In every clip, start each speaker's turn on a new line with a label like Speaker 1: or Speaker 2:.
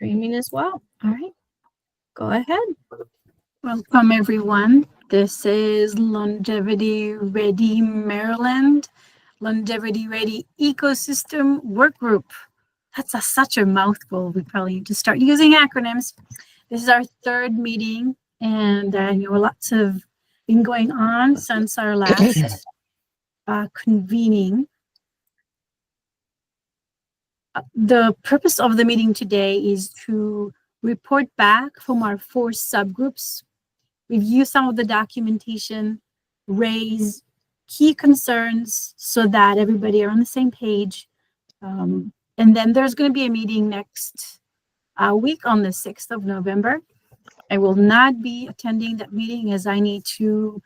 Speaker 1: streaming as well. All right, go ahead.
Speaker 2: Welcome, everyone. This is Longevity Ready Maryland, Longevity Ready Ecosystem Work Group. That's such a mouthful. We probably need to start using acronyms. This is our third meeting, and lots have been going on since our last convening. The purpose of the meeting today is to report back from our 4 subgroups, review some of the documentation, raise key concerns so that everybody are on the same page. And then there's going to be a meeting next week on the 6th of November. I will not be attending that meeting as I need to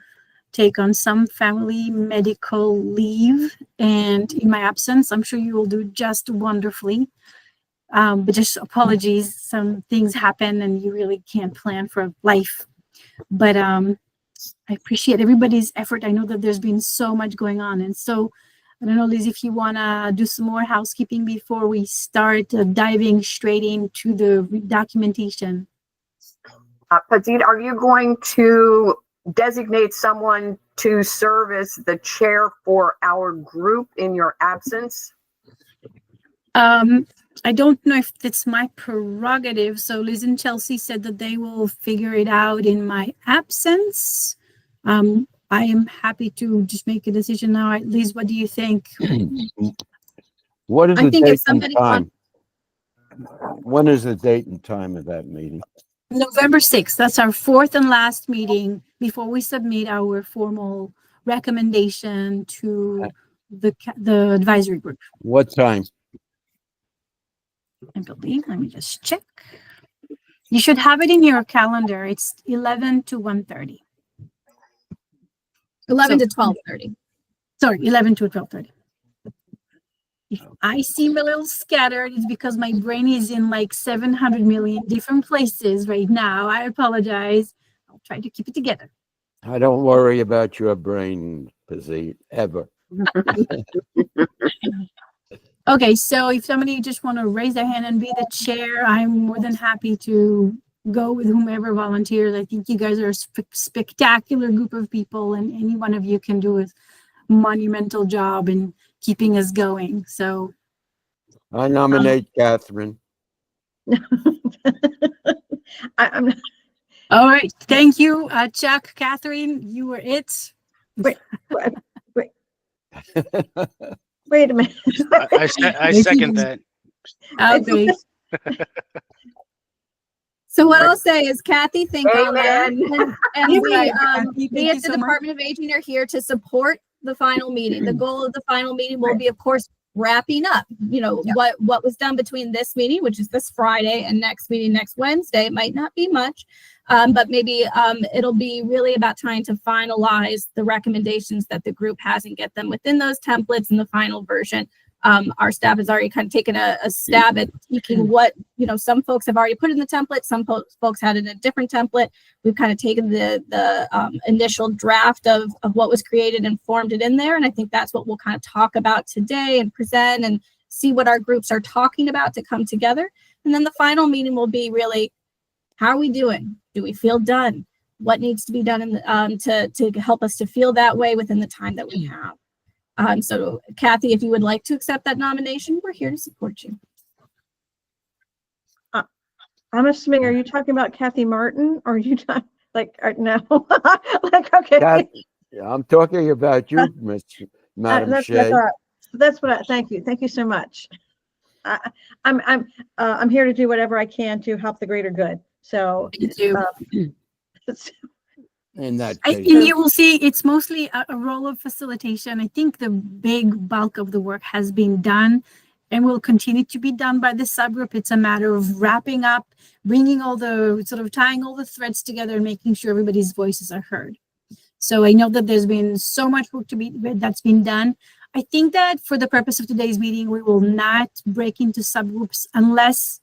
Speaker 2: take on some family medical leave, and in my absence, I'm sure you will do just wonderfully. But just apologies, some things happen and you really can't plan for life. But I appreciate everybody's effort. I know that there's been so much going on, and so I don't know, Liz, if you want to do some more housekeeping before we start diving straight into the documentation.
Speaker 3: Pazit, are you going to designate someone to serve as the chair for our group in your absence?
Speaker 2: I don't know if it's my prerogative. So Liz and Chelsea said that they will figure it out in my absence. I am happy to just make a decision now. Liz, what do you think?
Speaker 4: What is the date and time?
Speaker 1: Wants...
Speaker 4: When is the date and time of that meeting?
Speaker 2: November 6th. That's our 4th and last meeting before we submit our formal recommendation to the advisory group.
Speaker 4: What time?
Speaker 2: I believe, let me just check. You should have it in your calendar. It's 11 to 1:30.
Speaker 1: 11 to 12:30.
Speaker 2: Sorry, 11 to 12:30. If I seem a little scattered, it's because my brain is in like 700 million different places right now. I apologize. I'll try to keep it together.
Speaker 4: I don't worry about your brain, Pazit, ever.
Speaker 2: Okay, so if somebody just want to raise their hand and be the chair, I'm more than happy to go with whomever volunteers. I think you guys are a spectacular group of people, and any one of you can do a monumental job in keeping us going. So
Speaker 4: I nominate Catherine.
Speaker 3: I'm
Speaker 2: all right, thank you, Chuck. Catherine, you were it.
Speaker 3: wait a minute.
Speaker 5: I second that.
Speaker 2: Okay.
Speaker 1: So what I'll say is, Kathy, think on that.
Speaker 3: Amen.
Speaker 1: And
Speaker 2: You're
Speaker 1: we,
Speaker 2: right, Kathy.
Speaker 1: we
Speaker 2: Thank
Speaker 1: at
Speaker 2: you
Speaker 1: the
Speaker 2: so much.
Speaker 1: Department of Aging are here to support the final meeting. The goal of the final meeting will be, of course, wrapping up, what was done between this meeting, which is this Friday, and next meeting next Wednesday. It might not be much, but maybe it'll be really about trying to finalize the recommendations that the group has and get them within those templates in the final version. Our staff has already kind of taken a stab at tweaking what, some folks have already put in the template. Some folks had it in a different template. We've kind of taken the initial draft of what was created and formed it in there. And I think that's what we'll kind of talk about today and present and see what our groups are talking about to come together. And then the final meeting will be really, how are we doing? Do we feel done? What needs to be done to help us to feel that way within the time that we have? So Kathy, if you would like to accept that nomination, we're here to support you.
Speaker 6: I'm assuming, are you talking about Kathy Martin, or are you talking no? Okay.
Speaker 4: I'm talking about you, Madam Shea.
Speaker 6: That's what I thank you so much. I'm here to do whatever I can to help the greater good. So
Speaker 2: Thank you.
Speaker 4: In that case.
Speaker 2: And you will see it's mostly a role of facilitation. I think the big bulk of the work has been done and will continue to be done by the subgroup. It's a matter of wrapping up, bringing all the tying all the threads together and making sure everybody's voices are heard. So I know that there's been so much work that's been done. I think that for the purpose of today's meeting, we will not break into subgroups unless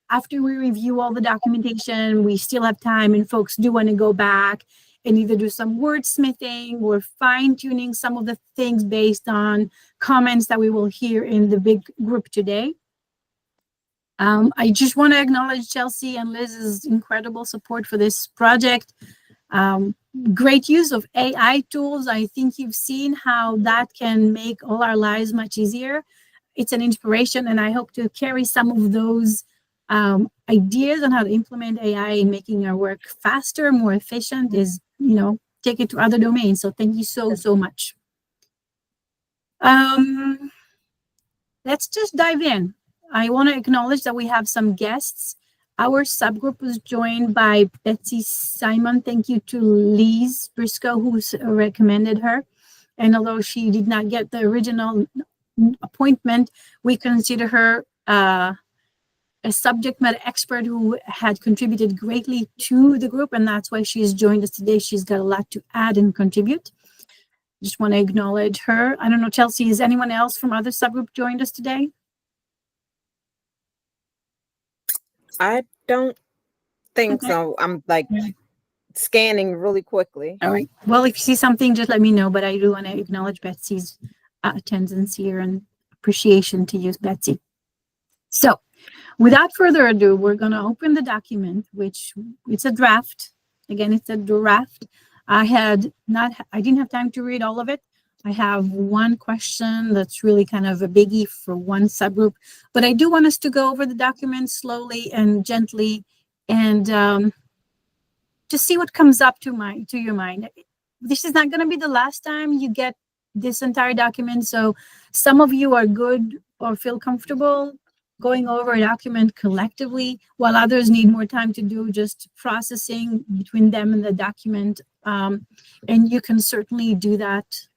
Speaker 2: after we review all the documentation, we still have time and folks do want to go back and either do some wordsmithing or fine-tuning some of the things based on comments that we will hear in the big group today. I just want to acknowledge Chelsea and Liz's incredible support for this project. Great use of AI tools. I think you've seen how that can make all our lives much easier. It's an inspiration, and I hope to carry some of those ideas on how to implement AI in making our work faster, more efficient, is, take it to other domains. So thank you so much. Let's just dive in. I want to acknowledge that we have some guests. Our subgroup was joined by Betsy Simon. Thank you to Liz Briscoe, who recommended her. And although she did not get the original appointment, we consider her a subject matter expert who had contributed greatly to the group, and that's why she has joined us today. She's got a lot to add and contribute. Just want to acknowledge her. I don't know, Chelsea, is anyone else from other subgroup joined us today?
Speaker 7: I don't think
Speaker 2: Okay.
Speaker 7: so. I'm like scanning really quickly.
Speaker 2: All right. Well, if you see something, just let me know. But I do want to acknowledge Betsy's attendance here and appreciation to you, Betsy. So without further ado, we're going to open the document, which it's a draft. Again, it's a draft. I didn't have time to read all of it. I have one question that's really kind of a biggie for one subgroup, but I do want us to go over the document slowly and gently and just see what comes up to your mind. This is not going to be the last time you get this entire document. So some of you are good or feel comfortable going over a document collectively, while others need more time to do just processing between them and the document. And you can certainly do that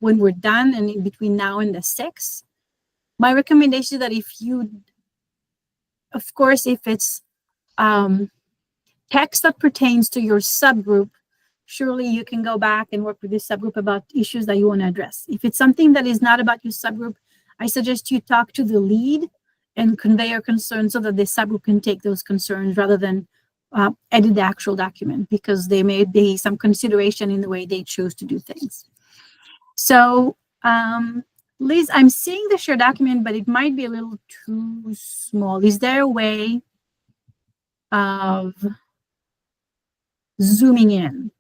Speaker 2: when we're done and in between now and the 6th. My recommendation is that if it's text that pertains to your subgroup, surely you can go back and work with this subgroup about issues that you want to address. If it's something that is not about your subgroup, I suggest you talk to the lead and convey your concerns so that the subgroup can take those concerns rather than edit the actual document, because there may be some consideration in the way they choose to do things. So, Liz, I'm seeing the share document, but it might be a little too small. Is there a way of zooming in?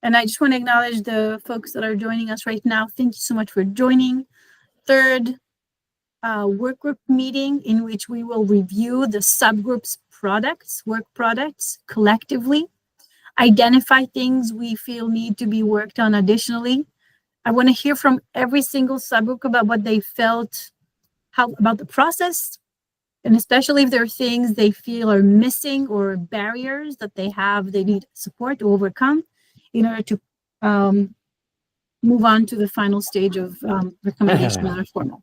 Speaker 2: And I just want to acknowledge the folks that are joining us right now. Thank you so much for joining. Third work group meeting in which we will review the subgroup's work products collectively, identify things we feel need to be worked on additionally. I want to hear from every single subgroup about what they felt about the process, and especially if there are things they feel are missing or barriers that they need support to overcome in order to move on to the final stage of recommendation that are formal.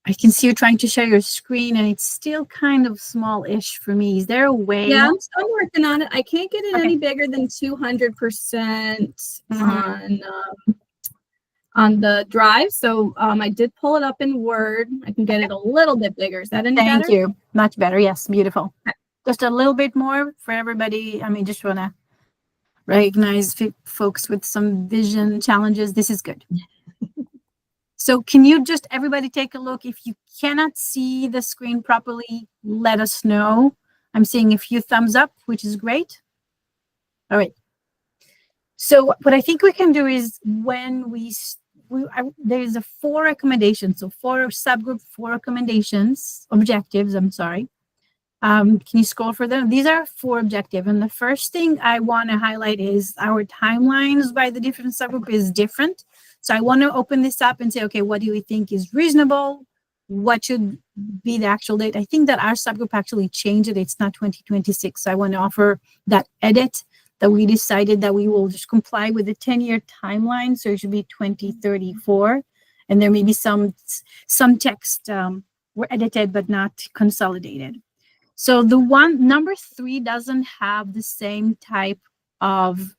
Speaker 2: I can see you trying to share your screen and it's still kind of small-ish for me. Is there a way?
Speaker 1: Yeah, I'm still working on it. I can't get it
Speaker 2: Okay.
Speaker 1: any bigger than 200% on the drive. So I did pull it up in Word. I can get it a little bit bigger. Is that any better?
Speaker 2: Thank you. Much better. Yes, beautiful. Just a little bit more for everybody. I mean, just want to recognize folks with some vision challenges. This is good. So can you just, everybody take a look? If you cannot see the screen properly, let us know. I'm seeing a few thumbs up, which is great. All right. So what I think we can do is when there's 4 recommendations. So 4 subgroup, 4 recommendations, objectives, I'm sorry. Can you scroll for them? These are 4 objectives. And the first thing I want to highlight is our timelines by the different subgroup is different. So I want to open this up and say, okay, what do we think is reasonable? What should be the actual date? I think that our subgroup actually changed it. It's not 2026. So I want to offer that edit that we decided that we will just comply with the 10-year timeline. So it should be 2034. And there may be some text were edited, but not consolidated. So the number 3 doesn't have the same type of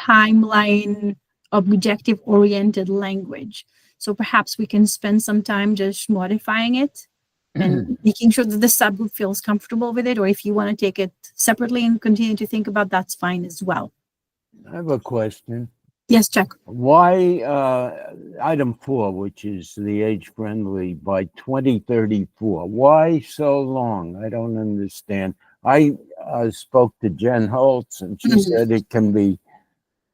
Speaker 2: timeline objective-oriented language. So perhaps we can spend some time just modifying it and making sure that the subgroup feels comfortable with it. Or if you want to take it separately and continue to think about, that's fine as well.
Speaker 4: I have a question.
Speaker 2: Yes, Chuck.
Speaker 4: Why, item 4, which is the age-friendly by 2034, why so long? I don't understand. I spoke to Jen Holtz, and she said it can be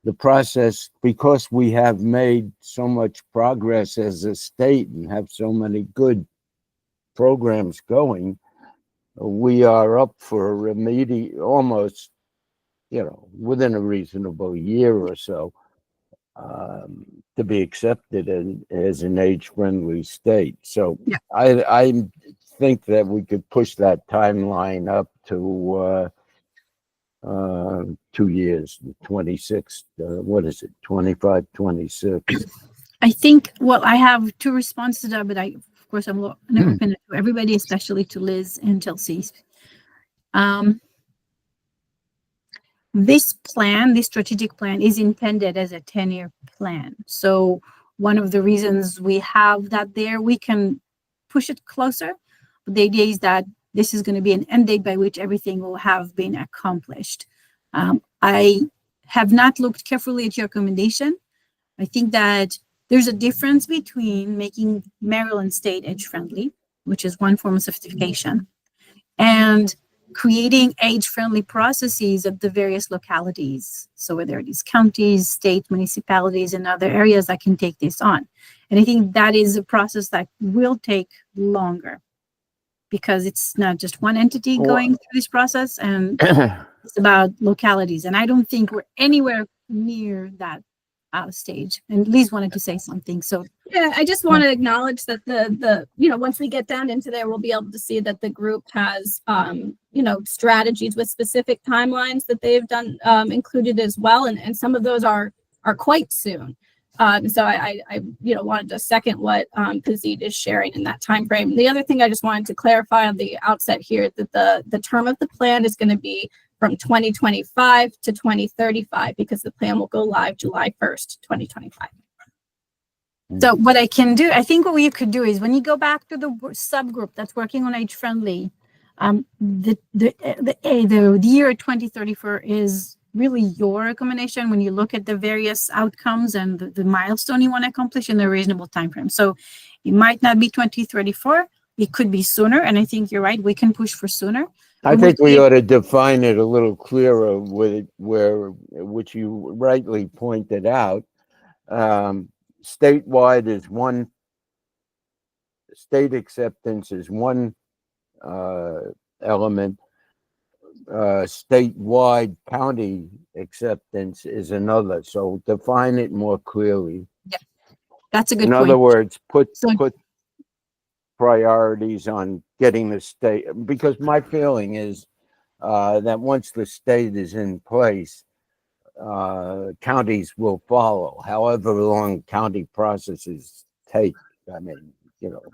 Speaker 4: the process, because we have made so much progress as a state and have so many good programs going, we are up for almost, within a reasonable year or so, to be accepted as an age-friendly state. So
Speaker 2: Yeah.
Speaker 4: I think that we could push that timeline up to 2 years, 26, what is it, 25, 26.
Speaker 2: I think, well, I have two responses to that, but of course, I'm gonna open it to everybody, especially to Liz and Chelsea. This plan, this strategic plan, is intended as a 10-year plan. So one of the reasons we have that there, we can push it closer. But the idea is that this is going to be an end date by which everything will have been accomplished. I have not looked carefully at your recommendation. I think that there's a difference between making Maryland state age-friendly, which is one form of certification, and creating age-friendly processes at the various localities. So whether it is counties, state, municipalities, and other areas that can take this on. And I think that is a process that will take longer, because it's not just one entity going through this process, and it's about localities. And I don't think we're anywhere near that stage. And Liz wanted to say something. So
Speaker 1: Yeah, I just want to acknowledge that the once we get down into there, we'll be able to see that the group has strategies with specific timelines that they've done included as well, and some of those are quite soon. So I wanted to second what Pazit is sharing in that time frame. The other thing I just wanted to clarify on the outset here, that the term of the plan is going to be from 2025 to 2035, because the plan will go live July 1st, 2025.
Speaker 2: So what I can do, I think what we could do is, when you go back to the subgroup that's working on age friendly, the year 2034 is really your recommendation when you look at the various outcomes and the milestone you want to accomplish in a reasonable time frame. So it might not be 2034, it could be sooner, and I think you're right, we can push for sooner.
Speaker 4: I think we ought to define it a little clearer which you rightly pointed out. Statewide is one, state acceptance is one element. Statewide county acceptance is another. So define it more clearly.
Speaker 2: That's a good
Speaker 4: In
Speaker 2: point.
Speaker 4: other words, put
Speaker 2: So-
Speaker 4: priorities on getting the state, because my feeling is that once the state is in place, counties will follow, however long county processes take. I mean,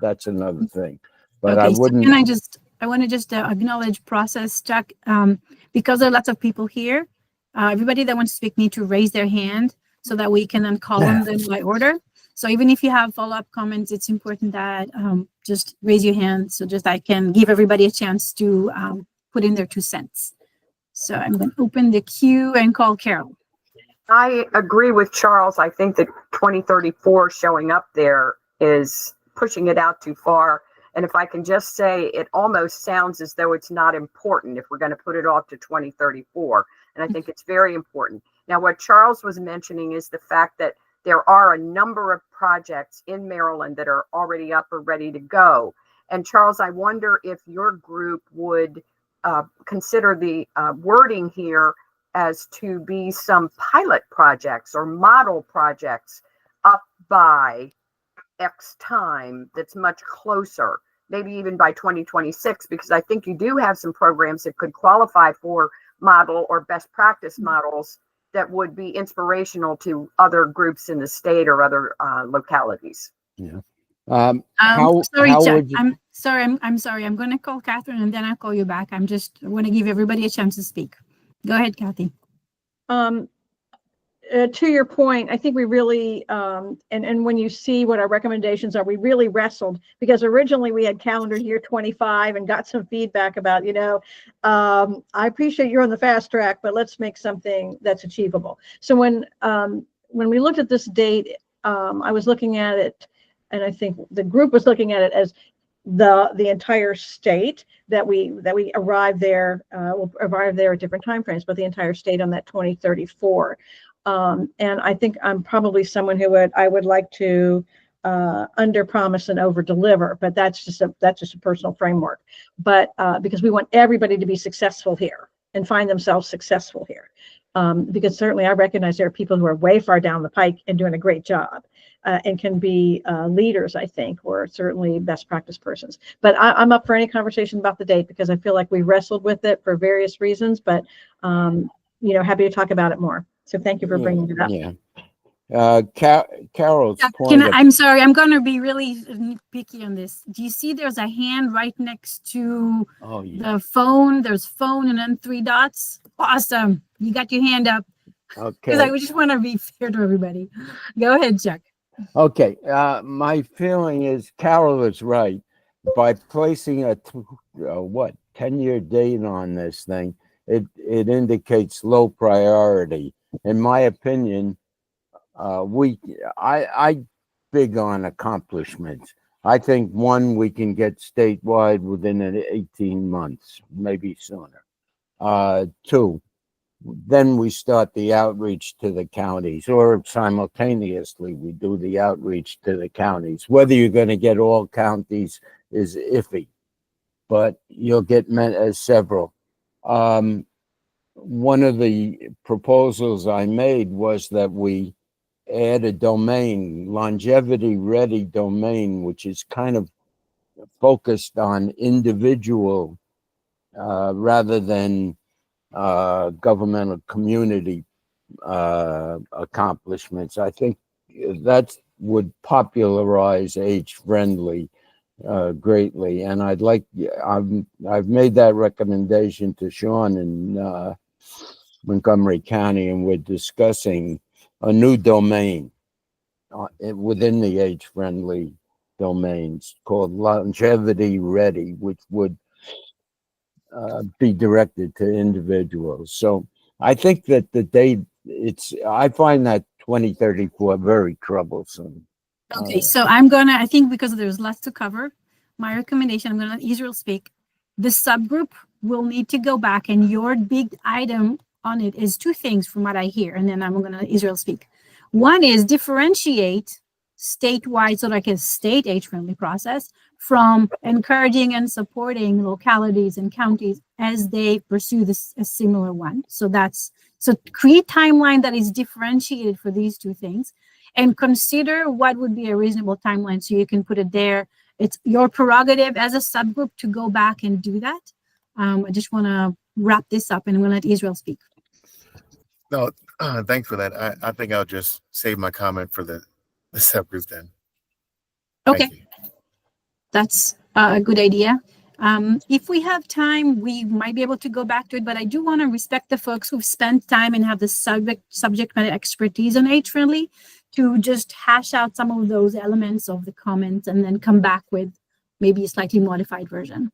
Speaker 4: that's another thing. But
Speaker 2: Okay,
Speaker 4: I
Speaker 2: so
Speaker 4: wouldn't.
Speaker 2: I want to just acknowledge process, Chuck, because there are lots of people here. Everybody that wants to speak need to raise their hand so that we can then call on them by order. So even if you have follow-up comments, it's important that just raise your hand, so just I can give everybody a chance to put in their 2 cents. So I'm going to open the queue and call Carol.
Speaker 3: I agree with Charles. I think that 2034 showing up there is pushing it out too far. And if I can just say, it almost sounds as though it's not important if we're going to put it off to 2034. And I think it's very important. Now, what Charles was mentioning is the fact that there are a number of projects in Maryland that are already up or ready to go. And Charles, I wonder if your group would consider the wording here as to be some pilot projects or model projects up by X time that's much closer, maybe even by 2026, because I think you do have some programs that could qualify for model or best practice models that would be inspirational to other groups in the state or other localities.
Speaker 4: Yeah.
Speaker 2: Sorry,
Speaker 4: how
Speaker 2: Chuck.
Speaker 4: would you-
Speaker 2: I'm sorry. I'm going to call Catherine and then I'll call you back. I want to give everybody a chance to speak. Go ahead, Kathy.
Speaker 6: To your point, I think we really, and when you see what our recommendations are, we really wrestled, because originally we had calendared year 25 and got some feedback about, I appreciate you're on the fast track, but let's make something that's achievable. So when when we looked at this date, I was looking at it, and I think the group was looking at it as the entire state that we arrived there. Will arrive there at different timeframes, but the entire state on that 2034. And I think I'm probably someone who I would like to under promise and over deliver, but that's just a personal framework. But because we want everybody to be successful here and find themselves successful here. Because certainly I recognize there are people who are way far down the pike and doing a great job and can be leaders, I think, or certainly best practice persons. But I'm up for any conversation about the date because I feel like we wrestled with it for various reasons, but happy to talk about it more. So thank you for bringing it up.
Speaker 4: Yeah. Carol's point.
Speaker 2: I'm sorry, I'm going to be really picky on this. Do you see there's a hand right next to the phone? There's phone and then 3 dots. Awesome. You got your hand up.
Speaker 4: Okay.
Speaker 2: Because I just want to be fair to everybody. Go ahead, Chuck.
Speaker 4: Okay. My feeling is Carol is right. By placing a 10-year date on this thing, it indicates low priority. In my opinion, I big on accomplishments. I think we can get statewide within 18 months, maybe sooner. 2, then we start the outreach to the counties, or simultaneously we do the outreach to the counties. Whether you're going to get all counties is iffy, but you'll get several. One of the proposals I made was that we add a domain, longevity ready domain, which is kind of focused on individual rather than governmental community accomplishments. I think that would popularize age friendly greatly, and I've made that recommendation to Sean in Montgomery County, and we're discussing a new domain within the age-friendly domains called Longevity Ready, which would be directed to individuals. So I think that the date, I find that 2034 very troublesome.
Speaker 2: Okay, so I think because there's lots to cover, my recommendation, I'm going to let Israel speak. The subgroup will need to go back, and your big item on it is 2 things from what I hear, and then I'm going to let Israel speak. One is differentiate statewide, so like a state age-friendly process, from encouraging and supporting localities and counties as they pursue a similar one. So create timeline that is differentiated for these 2 things, and consider what would be a reasonable timeline so you can put it there. It's your prerogative as a subgroup to go back and do that. I just want to wrap this up, and I'm going to let Israel speak.
Speaker 8: No, thanks for that. I think I'll just save my comment for the subgroup then.
Speaker 2: Okay, that's a good idea. If we have time, we might be able to go back to it, but I do want to respect the folks who've spent time and have the subject matter expertise on age friendly to just hash out some of those elements of the comments and then come back with maybe a slightly modified version.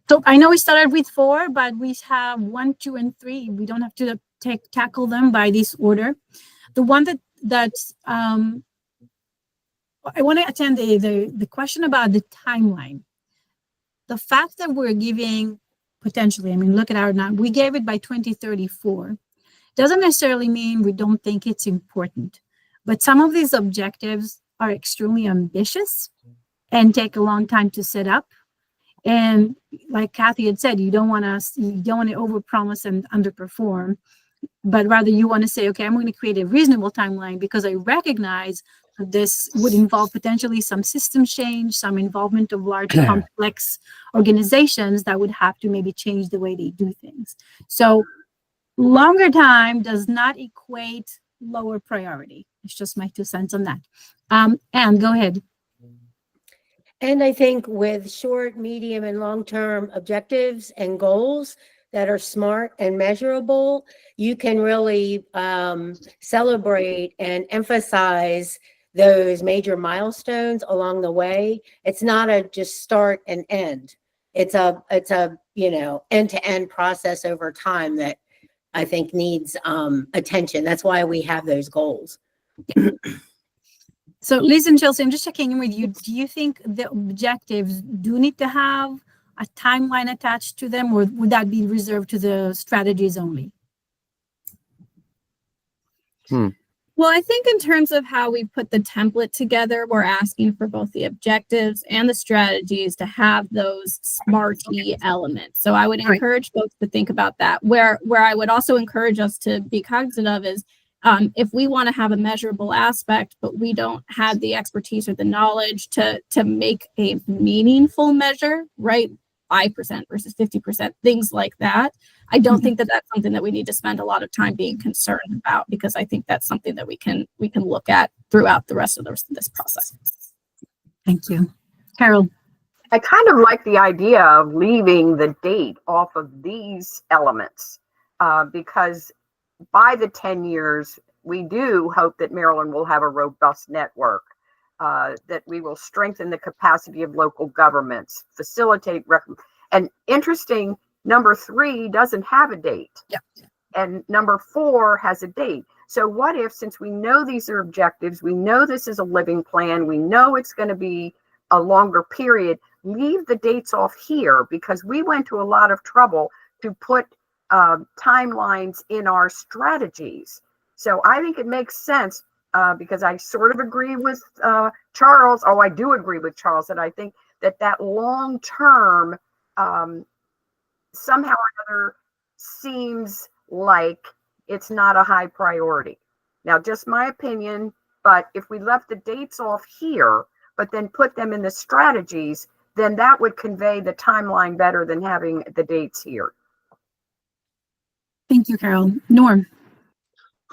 Speaker 2: So I know we started with 4, but we have 1, 2, and 3. We don't have to tackle them by this order. The one that I want to attend the question about the timeline. The fact that we're giving potentially, look at our now, we gave it by 2034, doesn't necessarily mean we don't think it's important. But some of these objectives are extremely ambitious and take a long time to set up. And like Kathy had said, you don't want to overpromise and underperform, but rather you want to say, okay, I'm going to create a reasonable timeline because I recognize that this would involve potentially some system change, some involvement of large complex organizations that would have to maybe change the way they do things. So longer time does not equate lower priority. It's just my 2 cents on that. Anne, go ahead.
Speaker 9: And I think with short, medium, and long-term objectives and goals that are smart and measurable, you can really celebrate and emphasize those major milestones along the way. It's not a just start and end. It's a end-to-end process over time that I think needs attention. That's why we have those goals.
Speaker 2: So Liz and Chelsea, I'm just checking in with you. Do you think the objectives do need to have a timeline attached to them, or would that be reserved to the strategies only?
Speaker 1: Well, I think in terms of how we put the template together, we're asking for both the objectives and the strategies to have those SMART-y elements. So I would
Speaker 2: Right.
Speaker 1: encourage folks to think about that. Where I would also encourage us to be cognizant of is if we want to have a measurable aspect, but we don't have the expertise or the knowledge to make a meaningful measure, right? 5% versus 50%, things like that. I don't think that that's something that we need to spend a lot of time being concerned about, because I think that's something that we can look at throughout the rest of this process.
Speaker 2: Thank you. Carol?
Speaker 3: I kind of like the idea of leaving the date off of these elements because by the 10 years, we do hope that Maryland will have a robust network, that we will strengthen the capacity of local governments, facilitate, and interesting, number 3 doesn't have a date.
Speaker 1: Yeah.
Speaker 3: And number 4 has a date. So what if, since we know these are objectives, we know this is a living plan, we know it's going to be a longer period, leave the dates off here, because we went to a lot of trouble to put timelines in our strategies. So I think it makes sense because I sort of agree with Charles. Oh, I do agree with Charles that I think that long term somehow or another seems like it's not a high priority. Now, just my opinion, but if we left the dates off here, but then put them in the strategies, then that would convey the timeline better than having the dates here.
Speaker 2: Thank you, Carol. Norm?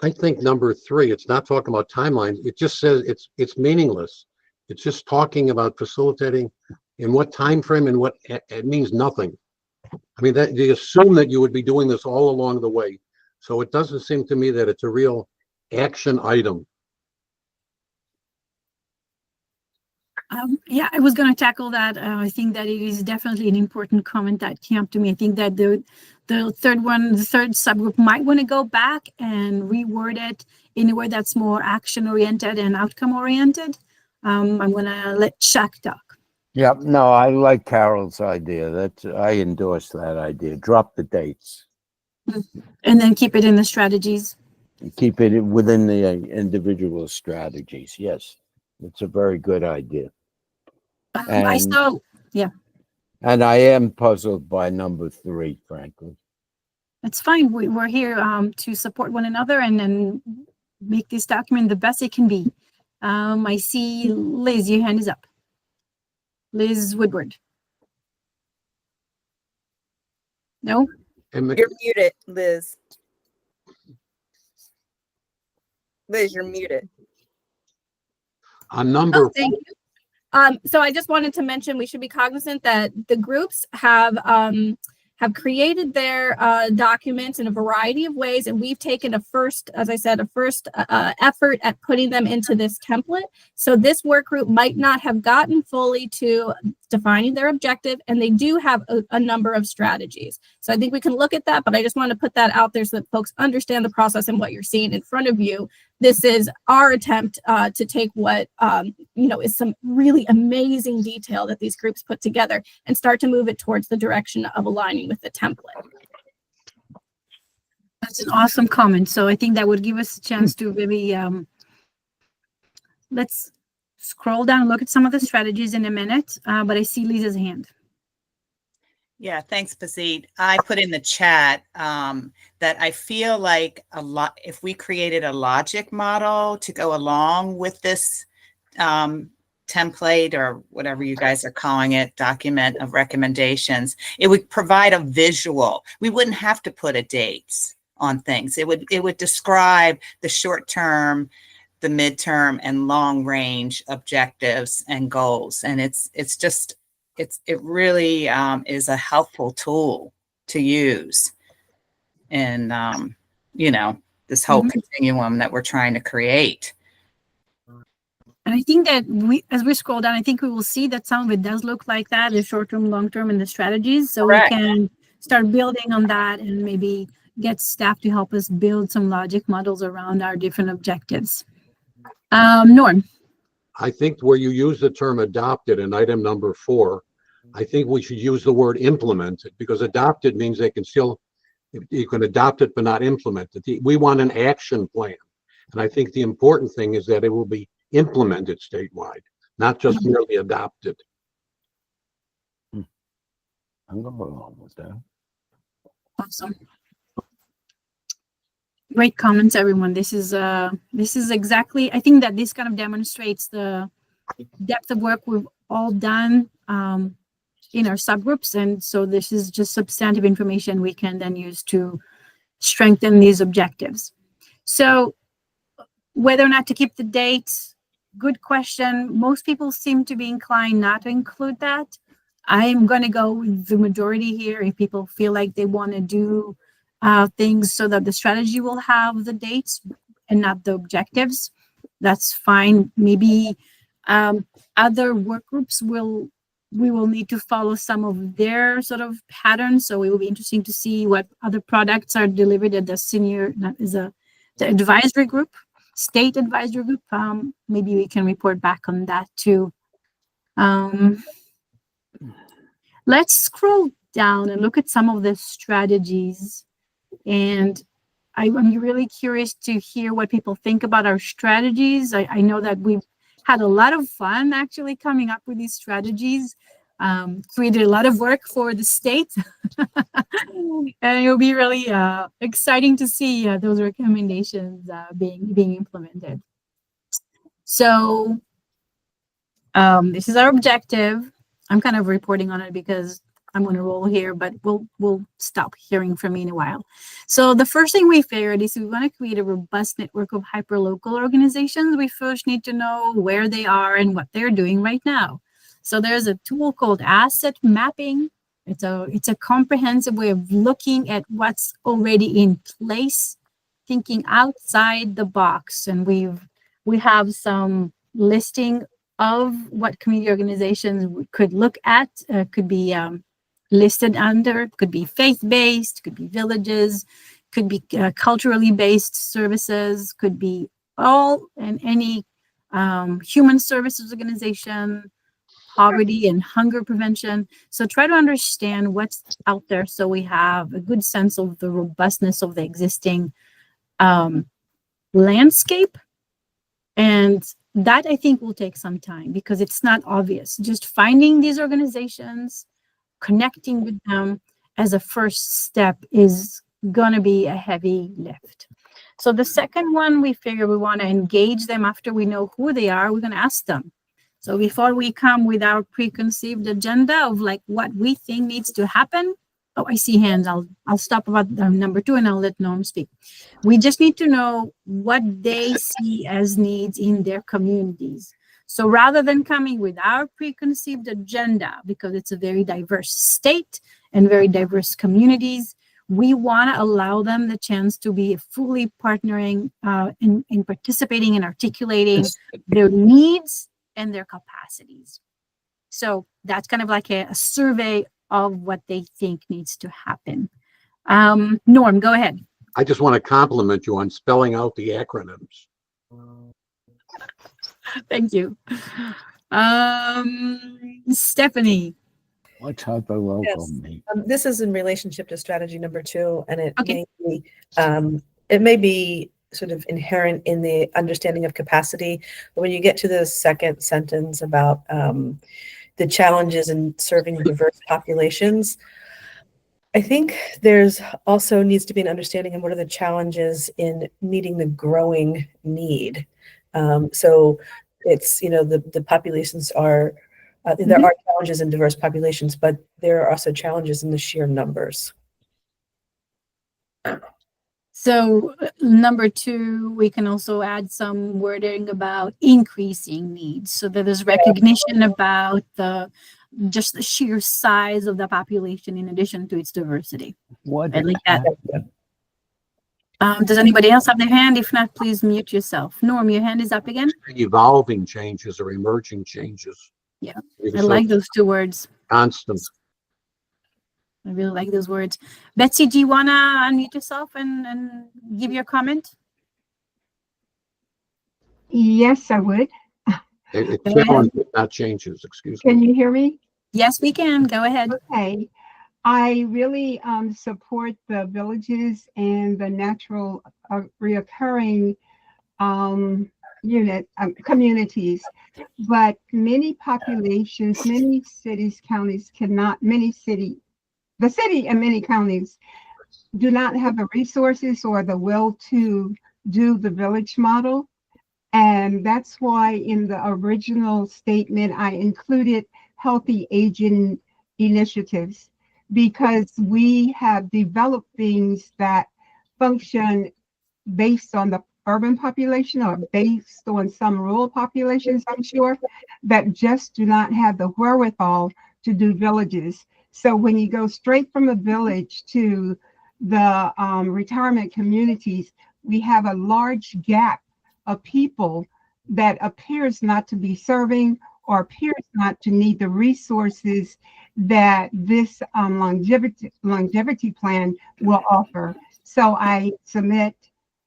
Speaker 10: I think number 3, it's not talking about timelines. It just says it's meaningless. It's just talking about facilitating in what time frame and what it means nothing. I mean, that you assume that you would be doing this all along the way. So it doesn't seem to me that it's a real action item.
Speaker 2: Yeah, I was going to tackle that. I think that it is definitely an important comment that came up to me. I think that the third subgroup might want to go back and reword it in a way that's more action oriented and outcome oriented. I'm going to let Shaq talk.
Speaker 4: Yeah, no, I like Carol's idea. I endorse that idea. Drop the dates.
Speaker 2: And then keep it in the strategies.
Speaker 4: Keep it within the individual strategies. Yes, it's a very good idea.
Speaker 2: I saw, yeah.
Speaker 4: And I am puzzled by number 3, frankly.
Speaker 2: That's fine. We're here to support one another and make this document the best it can be. I see Liz, your hand is up. Liz Woodward. No?
Speaker 7: You're muted, Liz. Liz, you're muted.
Speaker 10: On number
Speaker 1: Thank you. So I just wanted to mention we should be cognizant that the groups have created their documents in a variety of ways, and we've taken a first effort at putting them into this template. So this work group might not have gotten fully to defining their objective, and they do have a number of strategies. So I think we can look at that, but I just want to put that out there so that folks understand the process and what you're seeing in front of you. This is our attempt to take what is some really amazing detail that these groups put together and start to move it towards the direction of aligning with the template.
Speaker 2: That's an awesome comment. So I think that would give us a chance to maybe let's scroll down and look at some of the strategies in a minute. But I see Lisa's hand.
Speaker 11: Yeah, thanks, Bazit. I put in the chat that I feel like if we created a logic model to go along with this template or whatever you guys are calling it, document of recommendations, it would provide a visual. We wouldn't have to put a dates on things. It would describe the short term, the midterm, and long range objectives and goals. And it really is a helpful tool to use in this whole continuum that we're trying to create.
Speaker 2: And I think that as we scroll down, I think we will see that some of it does look like that, the short term, long term, and the strategies. So
Speaker 11: Correct.
Speaker 2: We can start building on that and maybe get staff to help us build some logic models around our different objectives. Norm.
Speaker 10: I think where you use the term adopted in item number 4, I think we should use the word implemented, because adopted means they can still, you can adopt it but not implement it. We want an action plan. And I think the important thing is that it will be implemented statewide, not just merely adopted.
Speaker 4: I'm going along with that.
Speaker 2: Awesome. Great comments, everyone. This is exactly, I think that this kind of demonstrates the depth of work we've all done in our subgroups. And so this is just substantive information we can then use to strengthen these objectives. So whether or not to keep the dates, good question. Most people seem to be inclined not to include that. I'm going to go with the majority here. If people feel like they want to do things so that the strategy will have the dates and not the objectives, that's fine. Maybe other work groups we will need to follow some of their sort of patterns. So it will be interesting to see what other products are delivered at the the advisory group, state advisory group. Maybe we can report back on that too. Let's scroll down and look at some of the strategies. And I'm really curious to hear what people think about our strategies. I know that we've had a lot of fun actually coming up with these strategies, created a lot of work for the state. And it'll be really exciting to see those recommendations being implemented. So this is our objective. I'm kind of reporting on it because I'm going to roll here, but we'll stop hearing from me in a while. So the first thing we figured is we want to create a robust network of hyperlocal organizations. We first need to know where they are and what they're doing right now. So there's a tool called asset mapping. It's a comprehensive way of looking at what's already in place, thinking outside the box. And we have some listing of what community organizations we could look at, could be listed under, could be faith-based, could be villages, could be culturally based services, could be all and any human services organization, poverty and hunger prevention. So try to understand what's out there so we have a good sense of the robustness of the existing landscape. And that I think will take some time because it's not obvious. Just finding these organizations, connecting with them as a first step is going to be a heavy lift. So the second one, we figure we want to engage them after we know who they are. We're going to ask them. So before we come with our preconceived agenda of like what we think needs to happen. Oh, I see hands. I'll stop about number 2 and I'll let Norm speak. We just need to know what they see as needs in their communities. So rather than coming with our preconceived agenda, because it's a very diverse state and very diverse communities, we want to allow them the chance to be fully partnering in participating and articulating their needs and their capacities. So that's kind of like a survey of what they think needs to happen. Norm, go ahead.
Speaker 10: I just want to compliment you on spelling out the acronyms.
Speaker 2: Thank you. Stephanie.
Speaker 4: What's hyperlocal mean?
Speaker 12: This is in relationship to strategy number 2, and it may be sort of inherent in the understanding of capacity. But when you get to the second sentence about the challenges in serving diverse populations, I think there's also needs to be an understanding of what are the challenges in meeting the growing need. So it's, the populations are, there are challenges in diverse populations, but there are also challenges in the sheer numbers.
Speaker 2: So number 2, we can also add some wording about increasing needs so that there's recognition about just the sheer size of the population in addition to its diversity. I like that. Does anybody else have their hand? If not, please mute yourself. Norm, your hand is up again.
Speaker 10: Evolving changes or emerging changes.
Speaker 2: Yeah, I like those 2 words.
Speaker 10: Constant.
Speaker 2: I really like those words. Betsy, do you want to unmute yourself and give your comment?
Speaker 13: Yes, I would.
Speaker 10: It
Speaker 2: Go ahead.
Speaker 10: challenge, not changes, excuse me.
Speaker 13: Can you hear me?
Speaker 2: Yes, we can. Go ahead.
Speaker 13: Okay. I really support the villages and the natural reoccurring communities, but many populations, many cities, counties cannot, the city and many counties do not have the resources or the will to do the village model. And that's why in the original statement, I included healthy aging initiatives, because we have developed things that function based on the urban population or based on some rural populations, I'm sure, that just do not have the wherewithal to do villages. So when you go straight from a village to the retirement communities, we have a large gap of people that appears not to be serving or appears not to need the resources that this longevity plan will offer. So I submit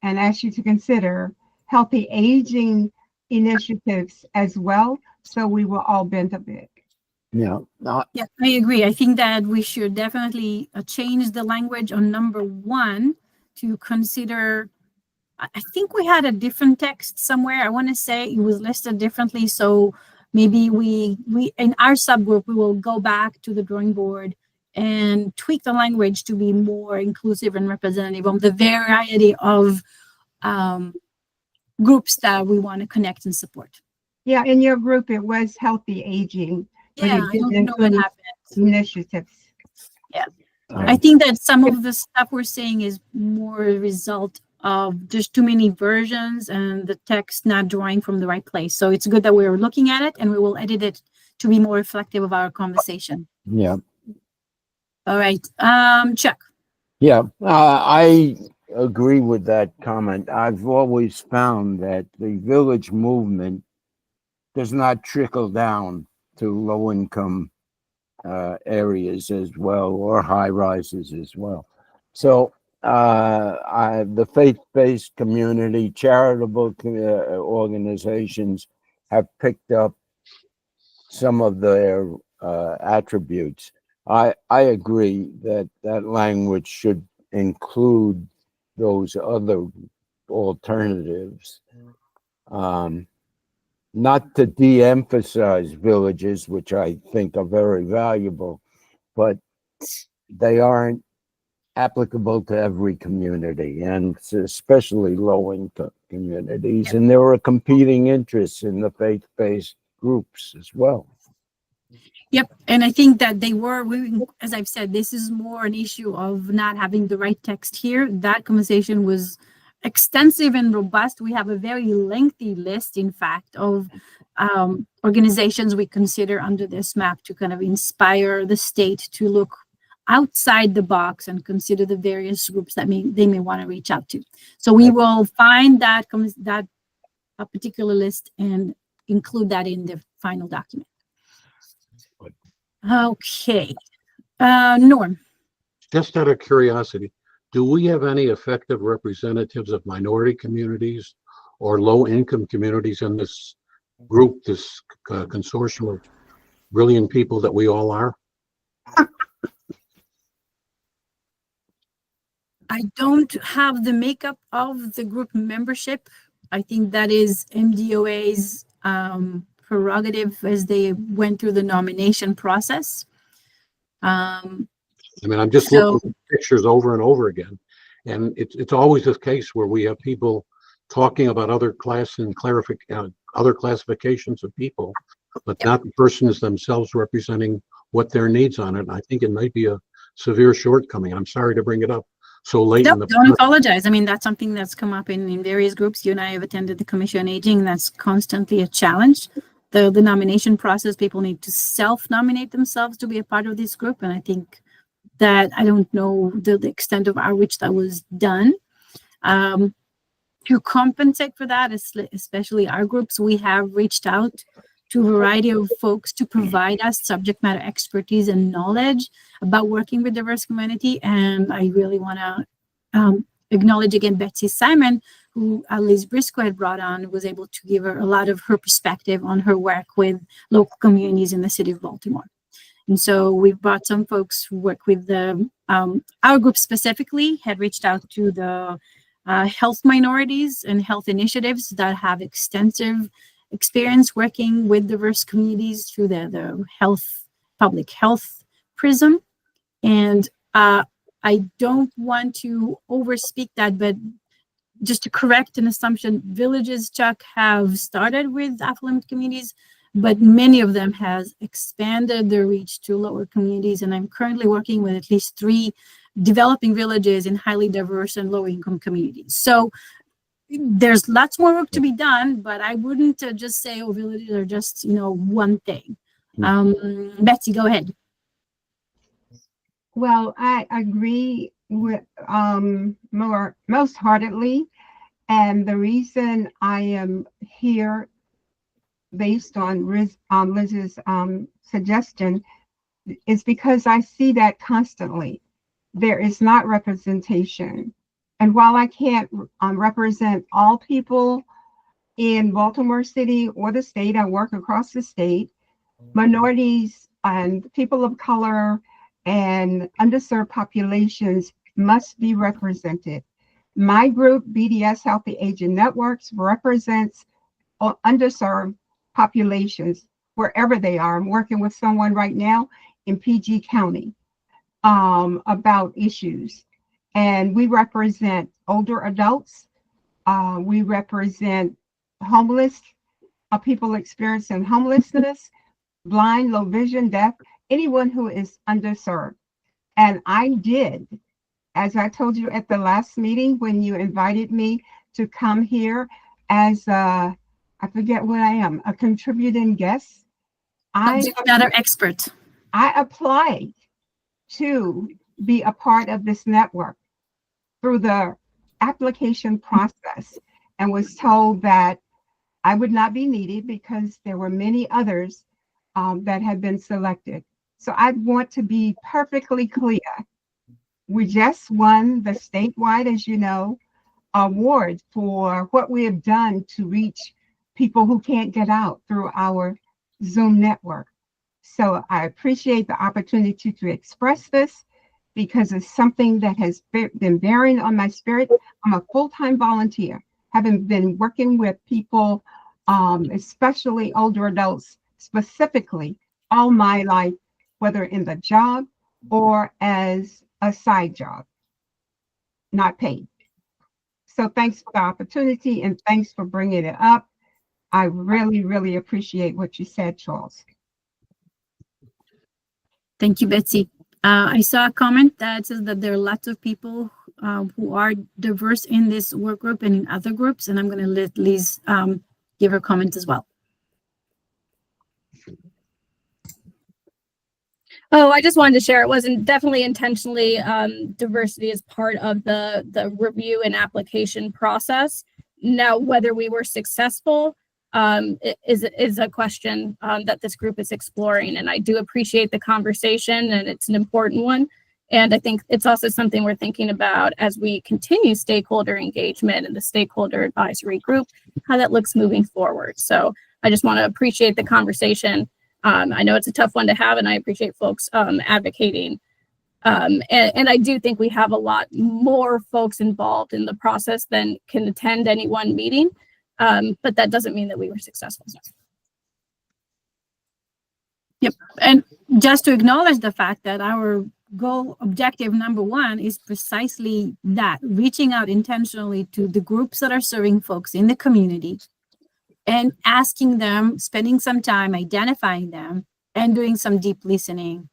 Speaker 13: and ask you to consider healthy aging initiatives as well, so we will all benefit.
Speaker 4: Yeah.
Speaker 2: Yeah, I agree. I think that we should definitely change the language on number 1 to consider. I think we had a different text somewhere. I want to say it was listed differently. So maybe we in our subgroup, we will go back to the drawing board and tweak the language to be more inclusive and representative of the variety of groups that we want to connect and support.
Speaker 13: Yeah, in your group, it was healthy aging.
Speaker 2: Yeah, I don't know what happened.
Speaker 13: Initiatives.
Speaker 2: Yeah. I think that some of the stuff we're saying is more a result of just too many versions and the text not drawing from the right place. So it's good that we're looking at it and we will edit it to be more reflective of our conversation.
Speaker 4: Yeah.
Speaker 2: All right. Chuck.
Speaker 4: Yeah, I agree with that comment. I've always found that the village movement does not trickle down to low-income areas as well, or high rises as well. So the faith-based community, charitable organizations have picked up some of their attributes. I agree that that language should include those other alternatives. Not to de-emphasize villages, which I think are very valuable, but they aren't applicable to every community, and especially low-income communities. And there are competing interests in the faith-based groups as well.
Speaker 2: Yep. And I think that they were, as I've said, this is more an issue of not having the right text here. That conversation was extensive and robust. We have a very lengthy list, in fact, of organizations we consider under this map to kind of inspire the state to look outside the box and consider the various groups that they may want to reach out to. So we will find that a particular list and include that in the final document. Okay. Norm.
Speaker 10: Just out of curiosity, do we have any effective representatives of minority communities or low-income communities in this group, this consortium of brilliant people that we all are?
Speaker 2: I don't have the makeup of the group membership. I think that is MDOA's prerogative as they went through the nomination process.
Speaker 10: I mean, I'm just looking at pictures over and over again, and it's always this case where we have people talking about other other classifications of people, but not the persons themselves representing what their needs on it. I think it might be a severe shortcoming. I'm sorry to bring it up so late in the
Speaker 2: don't apologize. I mean, that's something that's come up in various groups. You and I have attended the Commission on Aging. That's constantly a challenge. The nomination process, people need to self-nominate themselves to be a part of this group. And I think that, I don't know the extent of outreach that was done. To compensate for that, especially our groups, we have reached out to a variety of folks to provide us subject matter expertise and knowledge about working with diverse community. And I really want to acknowledge again Betsy Simon, who Liz Briscoe had brought on, was able to give her a lot of her perspective on her work with local communities in the city of Baltimore. And so we've brought some folks who work with the, our group specifically had reached out to the health minorities and health initiatives that have extensive experience working with diverse communities through the public health prism. And I don't want to overspeak that, but just to correct an assumption, villages, Chuck, have started with affluent communities, but many of them has expanded their reach to lower communities. And I'm currently working with at least 3 developing villages in highly diverse and low income communities. So there's lots more work to be done, but I wouldn't just say, oh, villages are just, one thing. Betsy, go ahead.
Speaker 13: Well, I agree with most heartedly. And the reason I am here based on Liz's suggestion is because I see that constantly. There is not representation. And while I can't represent all people in Baltimore City or the state, I work across the state, minorities and people of color and underserved populations must be represented. My group, BDS Healthy Aging Networks, represents underserved populations wherever they are. I'm working with someone right now in PG County about issues. And we represent older adults. We represent homeless, people experiencing homelessness, blind, low vision, deaf, anyone who is underserved. And I did, as I told you at the last meeting when you invited me to come here as I forget what I am, a contributing guest.
Speaker 2: Subject matter expert.
Speaker 13: I applied to be a part of this network through the application process and was told that I would not be needed because there were many others that had been selected. So I want to be perfectly clear. We just won the statewide, as you know, award for what we have done to reach people who can't get out through our Zoom network. So I appreciate the opportunity to express this because it's something that has been bearing on my spirit. I'm a full-time volunteer, having been working with people, especially older adults, specifically all my life, whether in the job or as a side job, not paid. So thanks for the opportunity and thanks for bringing it up. I really, really appreciate what you said, Charles.
Speaker 2: Thank you, Betsy. I saw a comment that says that there are lots of people who are diverse in this work group and in other groups, and I'm going to let Liz give her comment as well.
Speaker 1: Oh, I just wanted to share, it wasn't definitely intentionally diversity is part of the review and application process. Now, whether we were successful is a question that this group is exploring. And I do appreciate the conversation and it's an important one. And I think it's also something we're thinking about as we continue stakeholder engagement and the stakeholder advisory group, how that looks moving forward. So I just want to appreciate the conversation. I know it's a tough one to have, and I appreciate folks advocating. And I do think we have a lot more folks involved in the process than can attend any one meeting, but that doesn't mean that we were successful.
Speaker 2: Yep, and just to acknowledge the fact that our goal, objective number 1 is precisely that, reaching out intentionally to the groups that are serving folks in the community and asking them, spending some time identifying them and doing some deep listening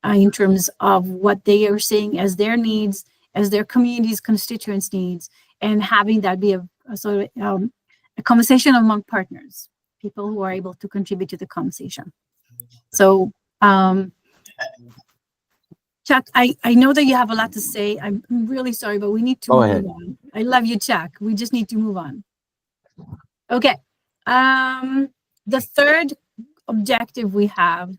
Speaker 2: in terms of what they are seeing as their needs, as their community's constituents' needs, and having that be a sort of a conversation among partners, people who are able to contribute to the conversation. So, Chuck, I know that you have a lot to say. I'm really sorry, but we need to move on. I love you, Chuck. We just need to move on. Okay. The third objective we have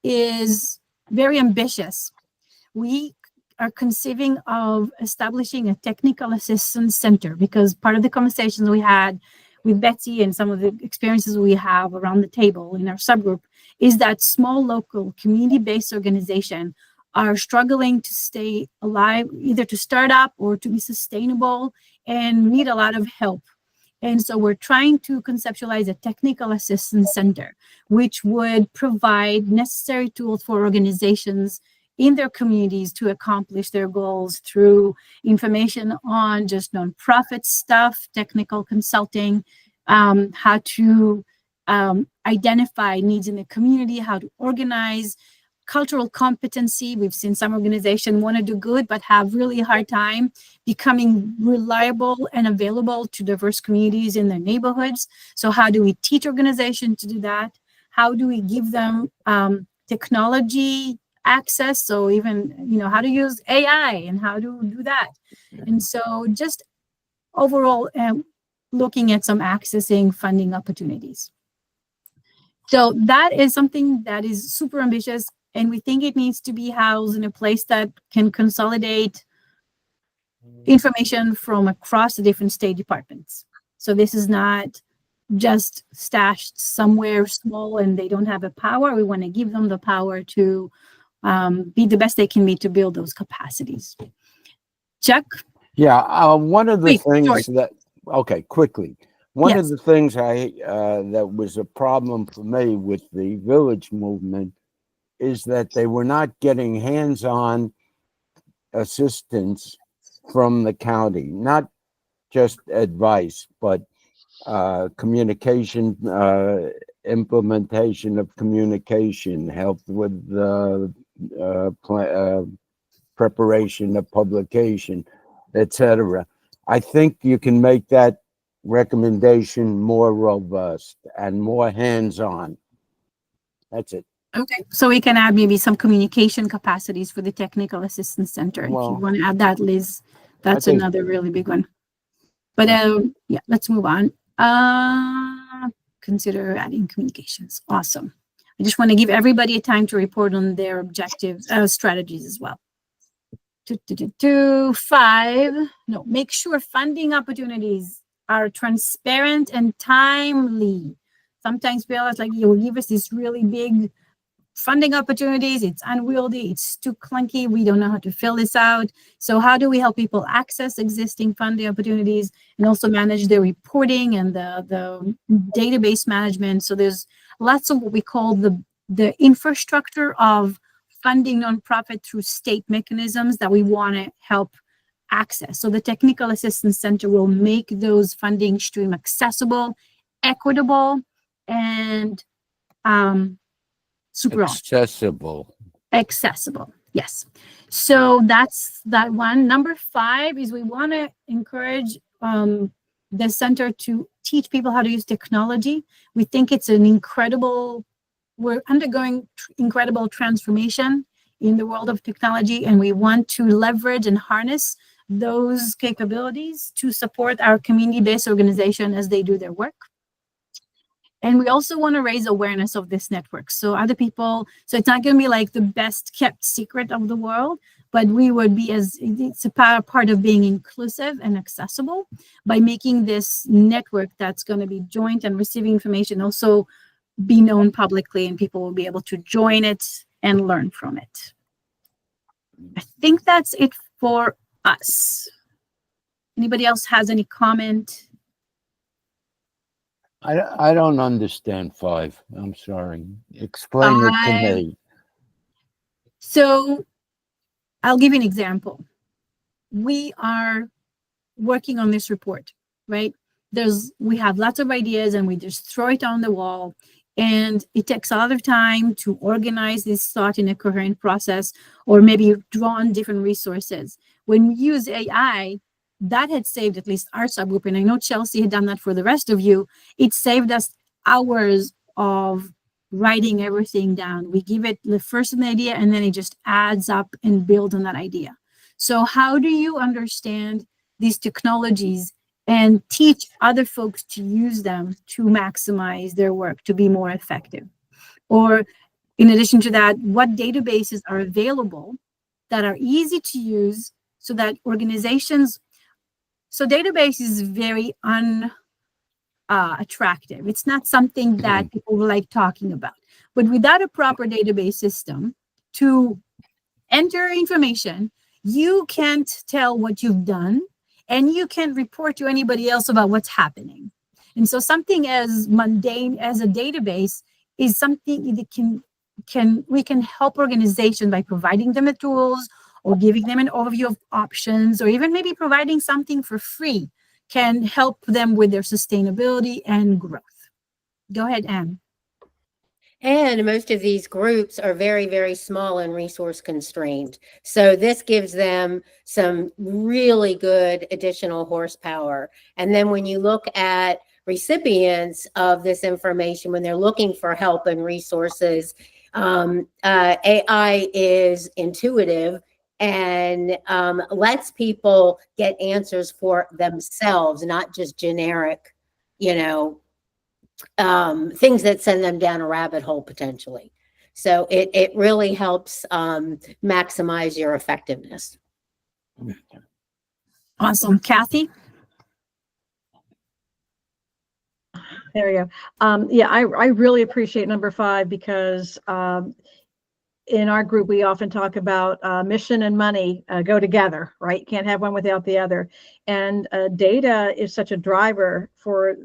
Speaker 2: is very ambitious. We are conceiving of establishing a technical assistance center, because part of the conversations we had with Betsy and some of the experiences we have around the table in our subgroup is that small local community-based organization are struggling to stay alive, either to start up or to be sustainable, and need a lot of help. And so we're trying to conceptualize a technical assistance center, which would provide necessary tools for organizations in their communities to accomplish their goals through information on just nonprofit stuff, technical consulting, how to identify needs in the community, how to organize, cultural competency. We've seen some organizations want to do good, but have really a hard time becoming reliable and available to diverse communities in their neighborhoods. So how do we teach organizations to do that? How do we give them technology access? So even, how to use AI and how to do that. And so just overall looking at some accessing funding opportunities. So that is something that is super ambitious, and we think it needs to be housed in a place that can consolidate information from across the different state departments. So this is not just stashed somewhere small and they don't have a power. We want to give them the power to be the best they can be to build those capacities. Chuck?
Speaker 4: Yeah, one of the
Speaker 2: Wait,
Speaker 4: things
Speaker 2: George.
Speaker 4: quickly. One
Speaker 2: Yes.
Speaker 4: of the things that was a problem for me with the village movement is that they were not getting hands-on assistance from the county, not just advice, but communication, implementation of communication, help with preparation of publication, etc. I think you can make that recommendation more robust and more hands-on. That's it.
Speaker 2: Okay, so we can add maybe some communication capacities for the Technical Assistance Center. If you
Speaker 4: Well,
Speaker 2: want to add that, Liz, that's
Speaker 4: think-
Speaker 2: another really big one. But yeah, let's move on. Consider adding communications. Awesome. I just want to give everybody a time to report on their objectives, strategies as well. 5, no, make sure funding opportunities are transparent and timely. Sometimes people are like, you'll give us this really big funding opportunities, it's unwieldy, it's too clunky, we don't know how to fill this out. So how do we help people access existing funding opportunities and also manage their reporting and the database management? So there's lots of what we call the infrastructure of funding nonprofit through state mechanisms that we want to help access. So the Technical Assistance Center will make those funding stream accessible, equitable, and super accessible. Yes. So that's that one. Number 5 is we want to encourage the center to teach people how to use technology. We think it's an incredible, we're undergoing incredible transformation in the world of technology, and we want to leverage and harness those capabilities to support our community-based organization as they do their work. And we also want to raise awareness of this network. So other people, so it's not going to be like the best kept secret of the world, but we would be it's a part of being inclusive and accessible by making this network that's going to be joint and receiving information also be known publicly, and people will be able to join it and learn from it. I think that's it for us. Anybody else has any comment?
Speaker 4: I don't understand 5. I'm sorry. Explain it to me.
Speaker 2: So I'll give you an example. We are working on this report, right? We have lots of ideas and we just throw it on the wall, and it takes a lot of time to organize this thought in a coherent process, or maybe draw on different resources. When we use AI, that had saved at least our subgroup, and I know Chelsea had done that for the rest of you. It saved us hours of writing everything down. We give it the first an idea, and then it just adds up and builds on that idea. So how do you understand these technologies and teach other folks to use them to maximize their work, to be more effective? Or in addition to that, what databases are available that are easy to use so that organizations, so database is very attractive. It's not something that people like talking about. But without a proper database system to enter information, you can't tell what you've done and you can't report to anybody else about what's happening. And so something as mundane as a database is something that we can help organizations by providing them the tools or giving them an overview of options, or even maybe providing something for free can help them with their sustainability and growth. Go ahead, Anne.
Speaker 9: And most of these groups are very, very small and resource constrained. So this gives them some really good additional horsepower. And then when you look at recipients of this information, when they're looking for help and resources, AI is intuitive and lets people get answers for themselves, not just generic, things that send them down a rabbit hole potentially. So it really helps maximize your effectiveness.
Speaker 2: Awesome. Kathy?
Speaker 6: There we go. Yeah, I really appreciate number 5 because in our group, we often talk about mission and money go together, right? You can't have one without the other. And data is such a driver for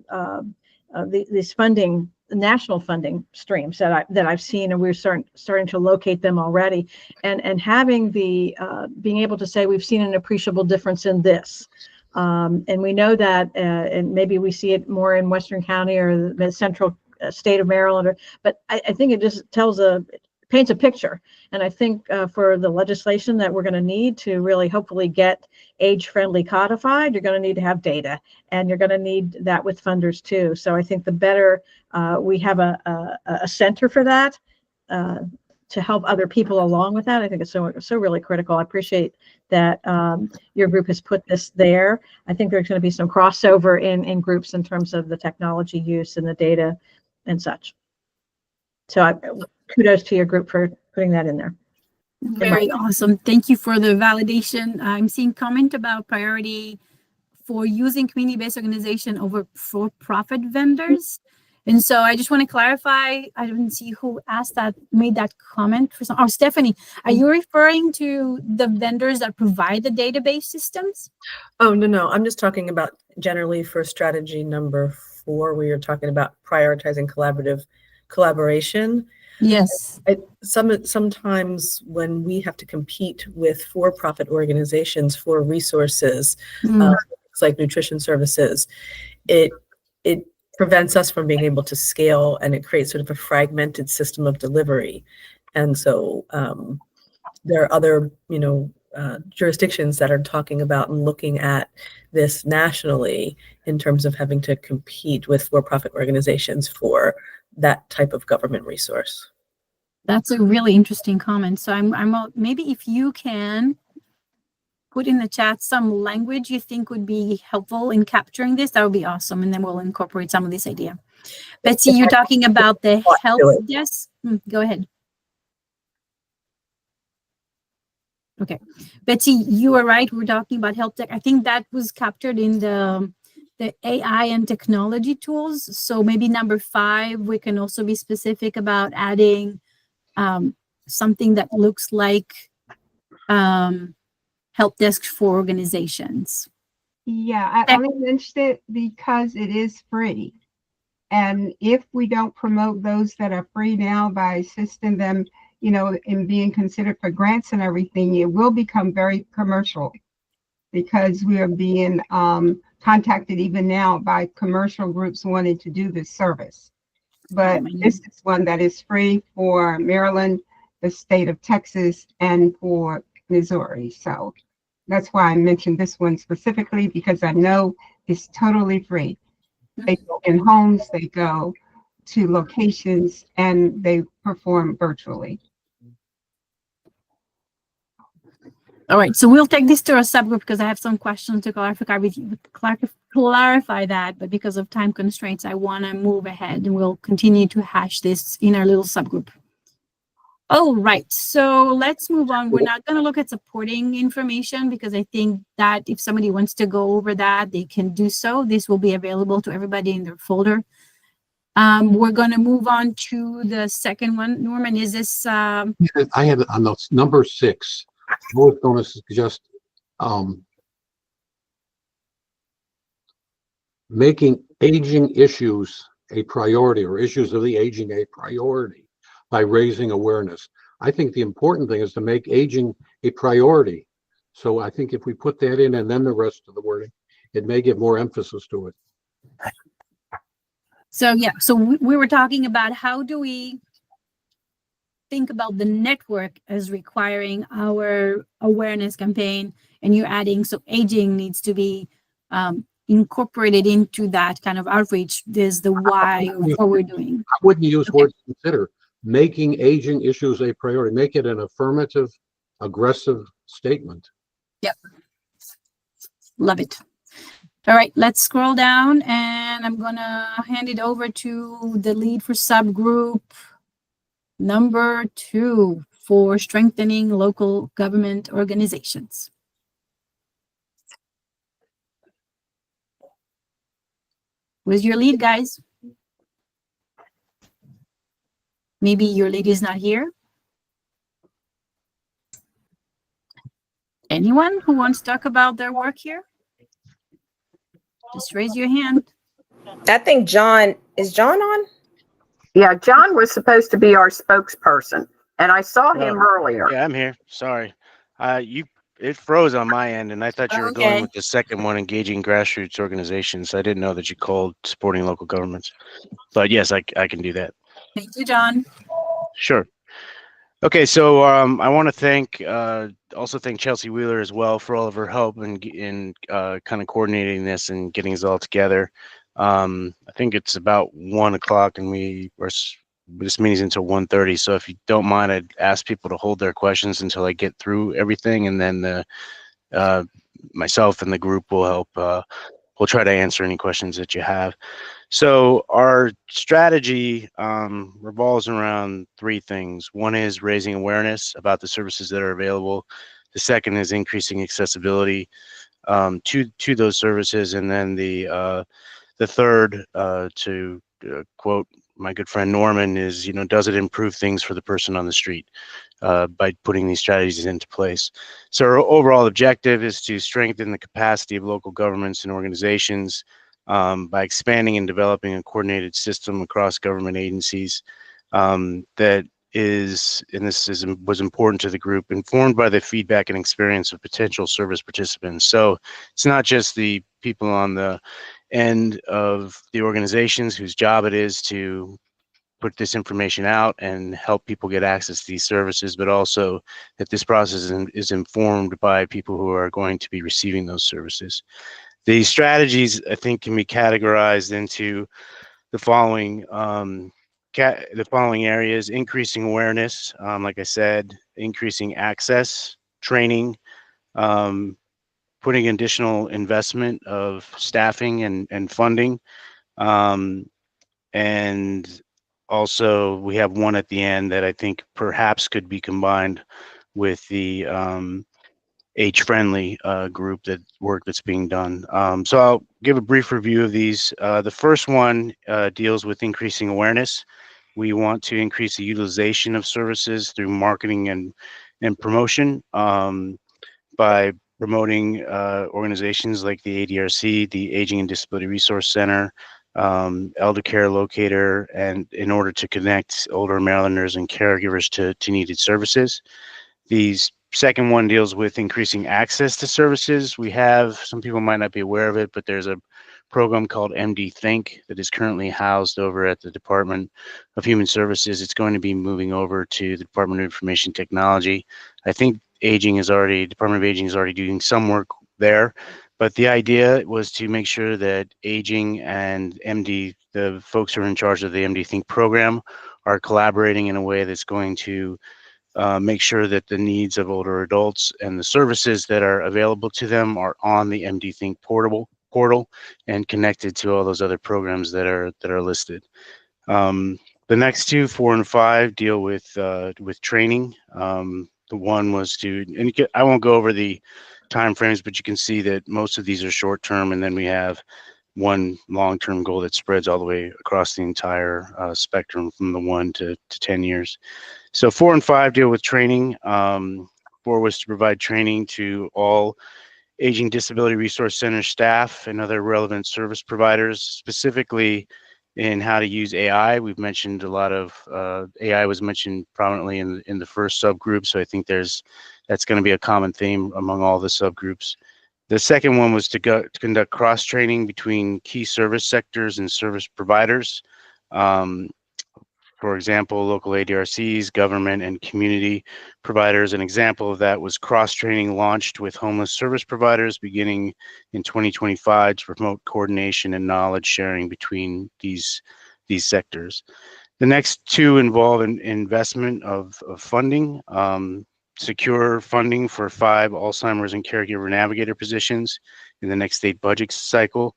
Speaker 6: these funding, national funding streams that I've seen, and we're starting to locate them already. And having the being able to say we've seen an appreciable difference in this. And we know that, and maybe we see it more in Western County or the central state of Maryland, but I think it just paints a picture. And I think for the legislation that we're going to need to really hopefully get age-friendly codified, you're going to need to have data, and you're going to need that with funders too. So I think the better we have a center for that to help other people along with that, I think it's so really critical. I appreciate that your group has put this there. I think there's going to be some crossover in groups in terms of the technology use and the data and such. So kudos to your group for putting that in there.
Speaker 2: Very awesome. Thank you for the validation. I'm seeing comment about priority for using community-based organization over for-profit vendors. And so I just want to clarify, I didn't see who asked that, made that comment for some. Oh, Stephanie, are you referring to the vendors that provide the database systems?
Speaker 12: Oh, no. I'm just talking about generally for strategy number 4, where you're talking about prioritizing collaboration.
Speaker 2: Yes.
Speaker 12: Sometimes when we have to compete with for-profit organizations for resources, like nutrition services, it prevents us from being able to scale, and it creates sort of a fragmented system of delivery. And so there are other, jurisdictions that are talking about and looking at this nationally in terms of having to compete with for-profit organizations for that type of government resource.
Speaker 2: That's a really interesting comment. So I'm maybe if you can put in the chat some language you think would be helpful in capturing this, that would be awesome. And then we'll incorporate some of this idea. Betsy, you're talking about the help desk. Go ahead. Okay. Betsy, you are right. We're talking about help desk. I think that was captured in the AI and technology tools. So maybe number 5, we can also be specific about adding something that looks like help desk for organizations.
Speaker 13: Yeah, I only mentioned it because it is free. And if we don't promote those that are free now by assisting them, in being considered for grants and everything, it will become very commercial, because we are being contacted even now by commercial groups wanting to do this service. But this is one that is free for Maryland, the state of Texas, and for Missouri. So that's why I mentioned this one specifically, because I know it's totally free. They go in homes, they go to locations, and they perform virtually.
Speaker 2: All right, so we'll take this to a subgroup because I have some questions to clarify with you, clarify that, but because of time constraints, I want to move ahead and we'll continue to hash this in our little subgroup. All right, so let's move on. We're not going to look at supporting information because I think that if somebody wants to go over that, they can do so. This will be available to everybody in their folder. We're going to move on to the second one. Norman, is this?
Speaker 10: I have on the number 6. I was going to suggest making aging issues a priority, or issues of the aging a priority, by raising awareness. I think the important thing is to make aging a priority. So I think if we put that in and then the rest of the wording, it may give more emphasis to it.
Speaker 2: So yeah, so we were talking about how do we think about the network as requiring our awareness campaign, and you're adding, so aging needs to be incorporated into that kind of outreach. There's the why of what we're doing.
Speaker 10: I wouldn't use words consider. Making aging issues a priority. Make it an affirmative, aggressive statement.
Speaker 2: Yep. Love it. All right, let's scroll down and I'm gonna hand it over to the lead for subgroup number 2 for strengthening local government organizations. Where's your lead, guys? Maybe your lead is not here. Anyone who wants to talk about their work here? Just raise your hand.
Speaker 7: I think is John on?
Speaker 3: Yeah, John was supposed to be our spokesperson, and I saw him earlier.
Speaker 5: Yeah, I'm here. Sorry. It froze on my end, and I thought you were going with the second one, engaging grassroots organizations. I didn't know that you called supporting local governments. But yes, I can do that.
Speaker 2: Thank you, John.
Speaker 5: Sure. Okay, so I want to also thank Chelsea Wheeler as well for all of her help in kind of coordinating this and getting us all together. I think it's about 1 o'clock, and this meeting's until 1:30. So if you don't mind, I'd ask people to hold their questions until I get through everything, and then myself and the group will help. We'll try to answer any questions that you have. So our strategy revolves around 3 things. One is raising awareness about the services that are available. The second is increasing accessibility to those services, and then the third, to quote my good friend Norman, is, does it improve things for the person on the street by putting these strategies into place? So our overall objective is to strengthen the capacity of local governments and organizations by expanding and developing a coordinated system across government agencies that is, and was important to the group, informed by the feedback and experience of potential service participants. So it's not just the people on the end of the organizations whose job it is to put this information out and help people get access to these services, but also that this process is informed by people who are going to be receiving those services. The strategies, I think, can be categorized into the following areas: increasing awareness, like I said, increasing access, training, putting additional investment of staffing and funding, and also we have one at the end that I think perhaps could be combined with the age-friendly group work that's being done. So I'll give a brief review of these. The first one deals with increasing awareness. We want to increase the utilization of services through marketing and promotion by promoting organizations like the ADRC, the Aging and Disability Resource Center, Elder Care Locator, and in order to connect older Marylanders and caregivers to needed services. The second one deals with increasing access to services. We have, some people might not be aware of it, but there's a program called MD Think that is currently housed over at the Department of Human Services. It's going to be moving over to the Department of Information Technology. I think Department of Aging is already doing some work there, but the idea was to make sure that Aging and MD, the folks who are in charge of the MD Think program, are collaborating in a way that's going to make sure that the needs of older adults and the services that are available to them are on the MD Think portal and connected to all those other programs that are listed. The next two, 4 and 5, deal with training. The one was to, and I won't go over the timeframes, but you can see that most of these are short term, and then we have one long-term goal that spreads all the way across the entire spectrum from the 1 to 10 years. So 4 and 5 deal with training. 4 was to provide training to all Aging Disability Resource Center staff and other relevant service providers, specifically in how to use AI. We've mentioned a lot of AI was mentioned prominently in the first subgroup, so I think that's going to be a common theme among all the subgroups. The second one was to conduct cross-training between key service sectors and service providers. For example, local ADRCs, government, and community providers. An example of that was cross-training launched with homeless service providers beginning in 2025 to promote coordination and knowledge sharing between these sectors. The next two involve an investment of funding. Secure funding for 5 Alzheimer's and caregiver navigator positions in the next state budget cycle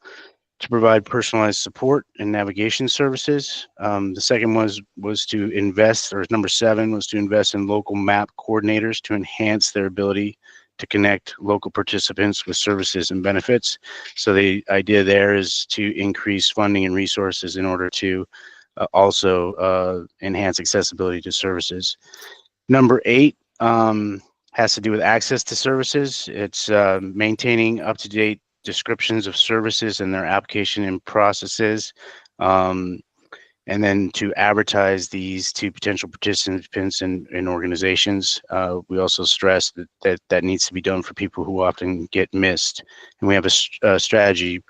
Speaker 5: to provide personalized support and navigation services. The second was to invest, or number 7 was to invest in local map coordinators to enhance their ability to connect local participants with services and benefits. So the idea there is to increase funding and resources in order to also enhance accessibility to services. Number 8 has to do with access to services. It's maintaining up-to-date descriptions of services and their application and processes, and then to advertise these to potential participants in organizations. We also stress that needs to be done for people who often get missed, and we have a strategy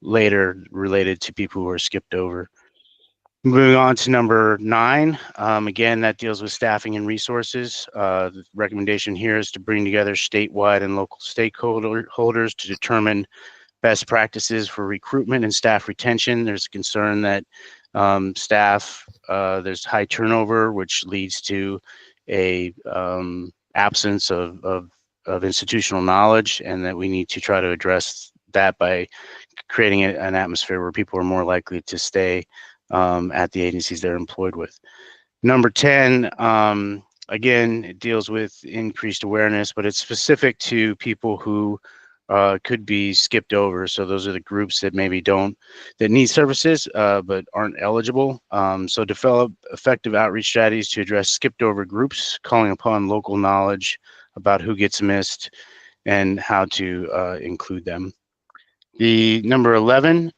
Speaker 5: later related to people who are skipped over. Moving on to number 9, again, that deals with staffing and resources. The recommendation here is to bring together statewide and local stakeholders to determine best practices for recruitment and staff retention. There's a concern that there's high turnover, which leads to a absence of institutional knowledge, and that we need to try to address that by creating an atmosphere where people are more likely to stay at the agencies they're employed with. Number 10, again, it deals with increased awareness, but it's specific to people who could be skipped over. So those are the groups that maybe that need services but aren't eligible. So develop effective outreach strategies to address skipped over groups, calling upon local knowledge about who gets missed and how to include them. The number 11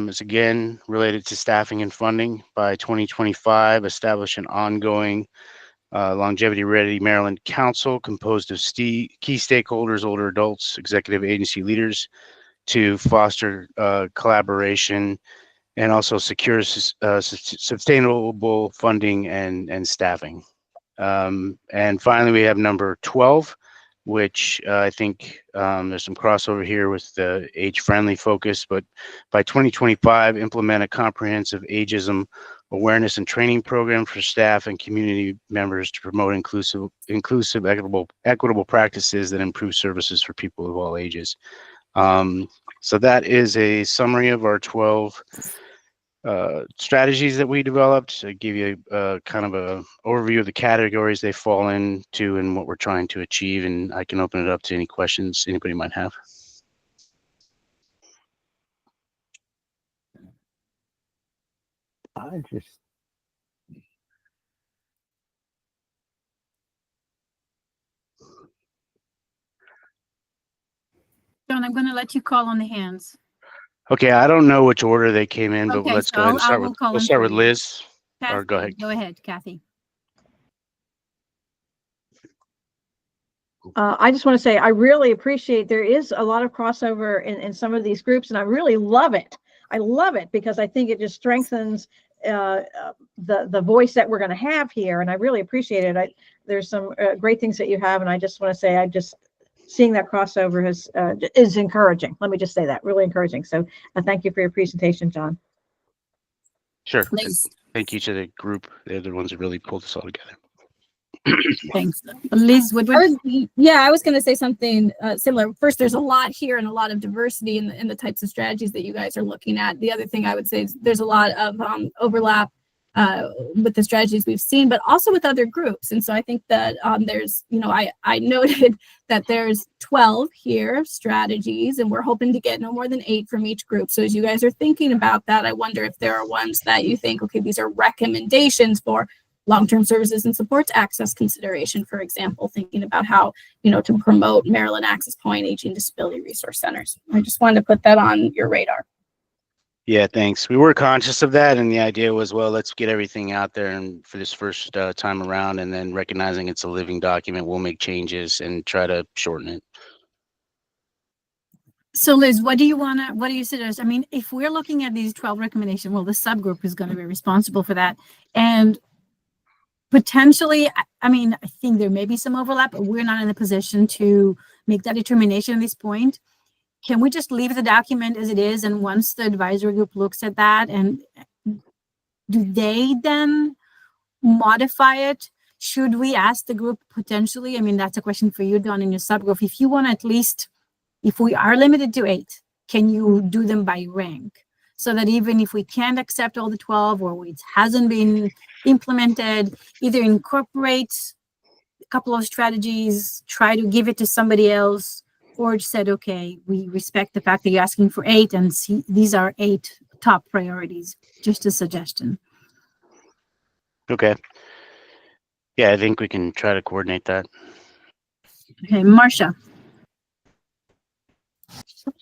Speaker 5: is again related to staffing and funding. By 2025, establish an ongoing Longevity Ready Maryland Council composed of key stakeholders, older adults, executive agency leaders to foster collaboration and also secure sustainable funding and staffing. And finally, we have number 12, which I think there's some crossover here with the age-friendly focus, but by 2025, implement a comprehensive ageism awareness and training program for staff and community members to promote inclusive, equitable practices that improve services for people of all ages. So that is a summary of our 12 strategies that we developed to give you a kind of a overview of the categories they fall into and what we're trying to achieve. And I can open it up to any questions anybody might have.
Speaker 2: John, I'm going to let you call on the hands.
Speaker 5: Okay, I don't know which order they came in, but
Speaker 2: Okay,
Speaker 5: let's
Speaker 2: so
Speaker 5: go ahead and start
Speaker 2: I will
Speaker 5: with,
Speaker 2: call
Speaker 5: we'll
Speaker 2: them
Speaker 5: start
Speaker 2: for
Speaker 5: with
Speaker 2: you.
Speaker 5: Liz.
Speaker 2: Kathy,
Speaker 5: Or go ahead.
Speaker 2: Go ahead, Kathy.
Speaker 6: I just want to say I really appreciate there is a lot of crossover in some of these groups, and I really love it. I love it because I think it just strengthens the voice that we're going to have here, and I really appreciate it. There's some great things that you have, and I just want to say seeing that crossover is encouraging. Let me just say that, really encouraging. So thank you for your presentation, John.
Speaker 5: Sure. And thank you to the group. They're the ones that really pulled this all together.
Speaker 2: Thanks. Liz, what would,
Speaker 1: I was going to say something similar. First, there's a lot here and a lot of diversity in the types of strategies that you guys are looking at. The other thing I would say is there's a lot of overlap with the strategies we've seen, but also with other groups. And so I think that there's, I noted that there's 12 here strategies, and we're hoping to get no more than 8 from each group. So as you guys are thinking about that, I wonder if there are ones that you think, okay, these are recommendations for long-term services and supports access consideration, for example, thinking about how, to promote Maryland Access Point Aging Disability Resource Centers. I just wanted to put that on your radar.
Speaker 5: Yeah, thanks. We were conscious of that, and the idea was, well, let's get everything out there and for this first time around, and then recognizing it's a living document, we'll make changes and try to shorten it.
Speaker 2: so Liz, what do you suggest? I mean, if we're looking at these 12 recommendations, well, the subgroup is going to be responsible for that. And potentially, I mean, I think there may be some overlap, but we're not in a position to make that determination at this point. Can we just leave the document as it is? And once the advisory group looks at that, and do they then modify it? Should we ask the group potentially? I mean, that's a question for you, Dawn, in your subgroup. If you want at least, if we are limited to 8, can you do them by rank? So that even if we can't accept all the 12 or it hasn't been implemented, either incorporate a couple of strategies, try to give it to somebody else, or just said, okay, we respect the fact that you're asking for 8 and see, these are 8 top priorities. Just a suggestion.
Speaker 5: Okay. Yeah, I think we can try to coordinate that.
Speaker 2: Okay, Marcia.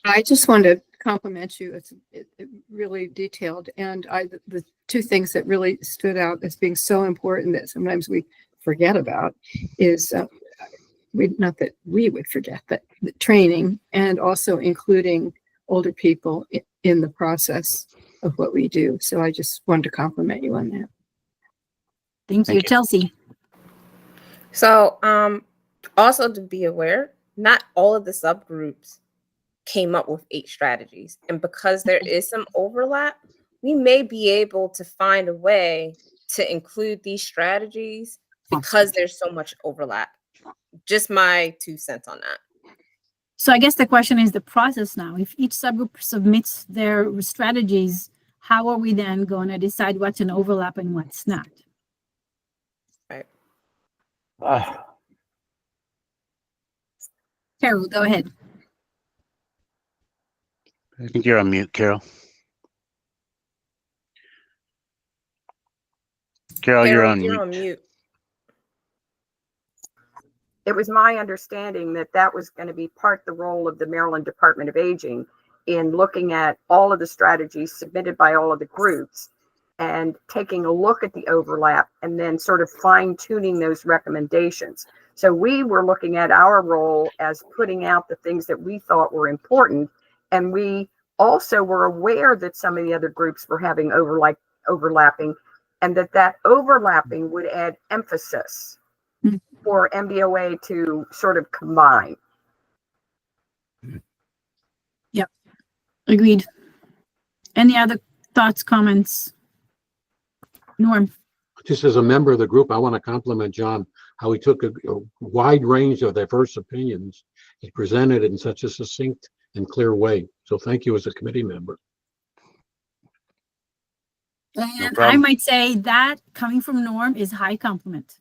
Speaker 14: I just want to compliment you. It's really detailed. And the 2 things that really stood out as being so important that sometimes we forget about is, not that we would forget, but the training, and also including older people in the process of what we do. So I just wanted to compliment you on that.
Speaker 2: Thank you. Chelsea.
Speaker 7: So, also to be aware, not all of the subgroups came up with 8 strategies. And because there is some overlap, we may be able to find a way to include these strategies because there's so much overlap. Just my 2 cents on that.
Speaker 2: So I guess the question is the process now. If each subgroup submits their strategies, how are we then going to decide what's an overlap and what's not?
Speaker 7: Right.
Speaker 2: Carol, go ahead.
Speaker 5: I think you're on mute, Carol. Carol, you're on mute.
Speaker 3: It was my understanding that that was going to be part of the role of the Maryland Department of Aging in looking at all of the strategies submitted by all of the groups and taking a look at the overlap and then sort of fine tuning those recommendations. So we were looking at our role as putting out the things that we thought were important. And we also were aware that some of the other groups were having overlapping, and that overlapping would add emphasis for MDOA to sort of combine.
Speaker 2: Yep. Agreed. Any other thoughts, comments? Norm.
Speaker 10: Just as a member of the group, I want to compliment John, how he took a wide range of diverse opinions. He presented it in such a succinct and clear way. So thank you as a committee member.
Speaker 2: And I might say that coming from Norm is high compliment.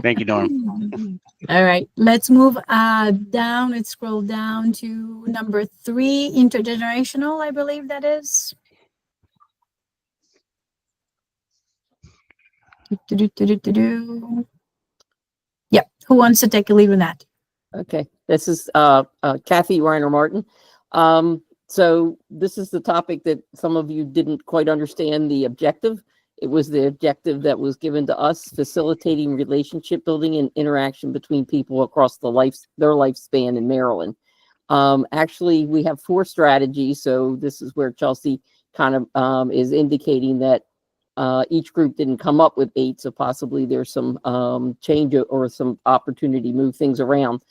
Speaker 5: Thank you, Norm.
Speaker 2: All right, let's move down. Let's scroll down to number 3, intergenerational, I believe that is. Yep, who wants to take a lead on that?
Speaker 15: Okay, this is Kathy Reiner Martin. So this is the topic that some of you didn't quite understand the objective. It was the objective that was given to us, facilitating relationship building and interaction between people across their lifespan in Maryland. Actually, we have 4 strategies. So this is where Chelsea kind of is indicating that each group didn't come up with 8. So possibly there's some change or some opportunity to move things around.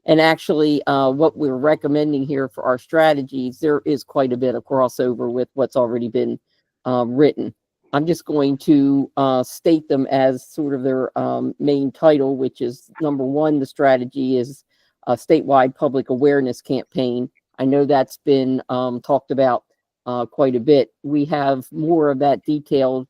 Speaker 15: And actually, what we're recommending here for our strategies, there is quite a bit of crossover with what's already been written. I'm just going to state them as sort of their main title, which is number one, the strategy is a statewide public awareness campaign. I know that's been talked about quite a bit. We have more of that detailed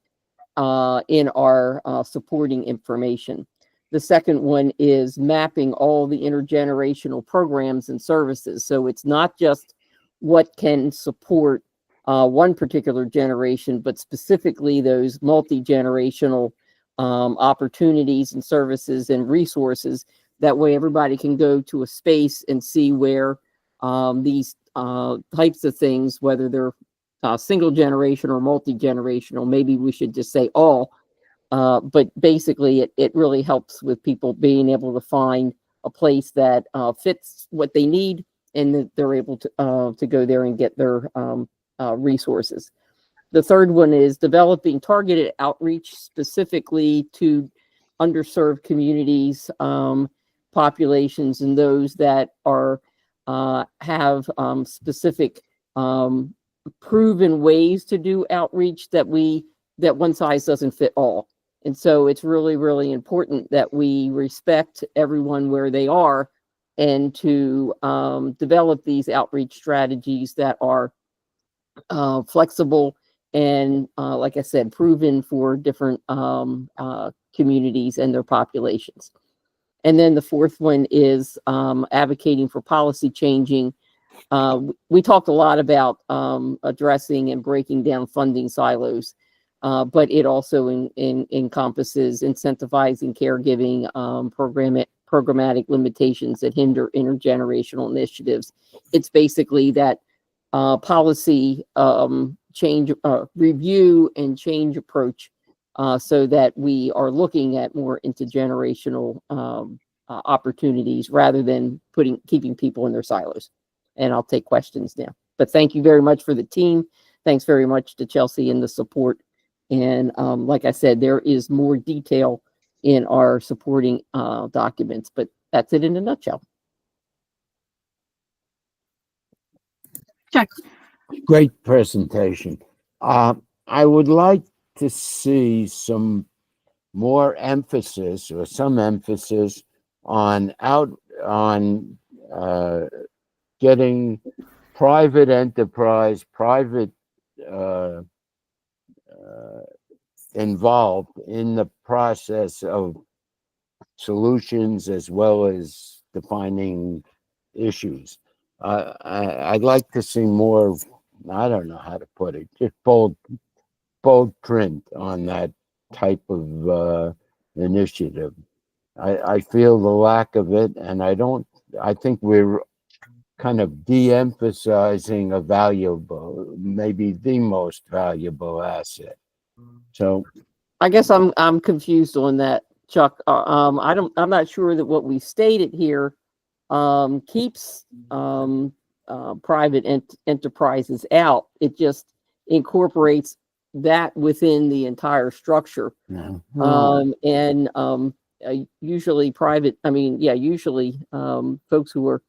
Speaker 15: in our supporting information. The second one is mapping all the intergenerational programs and services. So it's not just what can support one particular generation, but specifically those multi-generational opportunities and services and resources. That way everybody can go to a space and see where these types of things, whether they're single generation or multi-generational, maybe we should just say all, but basically it really helps with people being able to find a place that fits what they need, and that they're able to go there and get their resources. The third one is developing targeted outreach specifically to underserved communities, populations, and those that are have specific proven ways to do outreach that one size doesn't fit all. And so it's really, really important that we respect everyone where they are, and to develop these outreach strategies that are flexible and, like I said, proven for different communities and their populations. And then the fourth one is advocating for policy changing. We talked a lot about addressing and breaking down funding silos, but it also encompasses incentivizing caregiving, programmatic limitations that hinder intergenerational initiatives. It's basically that policy change, review and change approach, so that we are looking at more intergenerational opportunities rather than keeping people in their silos. And I'll take questions now. But thank you very much for the team. Thanks very much to Chelsea and the support. And like I said, there is more detail in our supporting documents, but that's it in a nutshell.
Speaker 2: Chuck.
Speaker 4: Great presentation. I would like to see some more emphasis, or some emphasis on getting private enterprise, private involved in the process of solutions as well as defining issues. I'd like to see more, I don't know how to put it, just bold print on that type of initiative. I feel the lack of it, and I think we're kind of de-emphasizing a valuable, maybe the most valuable asset. So
Speaker 15: I guess I'm confused on that, Chuck. I'm not sure that what we stated here keeps private enterprises out. It just incorporates that within the entire structure. Usually usually folks who are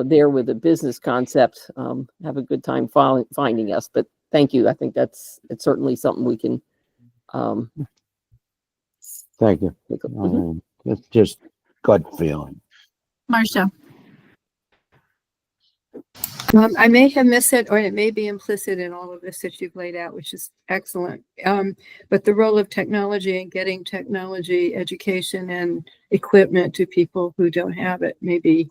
Speaker 15: there with a business concept have a good time finding us. But thank you. I think it's certainly something we can.
Speaker 4: Thank you. It's just gut feeling.
Speaker 2: Marcia.
Speaker 14: I may have missed it, or it may be implicit in all of this that you've laid out, which is excellent. But the role of technology and getting technology education and equipment to people who don't have it may be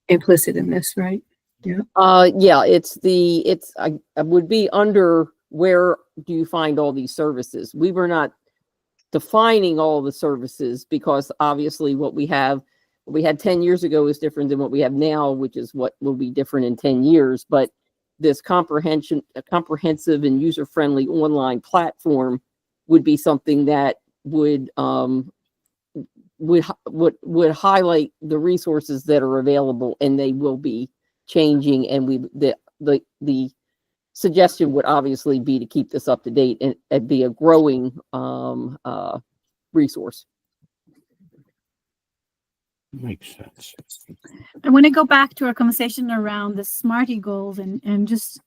Speaker 14: implicit in this, right? Yeah.
Speaker 15: I would be under where do you find all these services? We were not defining all the services, because obviously what we had 10 years ago is different than what we have now, which is what will be different in 10 years. But this comprehensive and user-friendly online platform would be something that would highlight the resources that are available, and they will be changing. And the suggestion would obviously be to keep this up to date and be a growing resource.
Speaker 4: Makes sense.
Speaker 2: I want to go back to our conversation around the SMARTY goals and just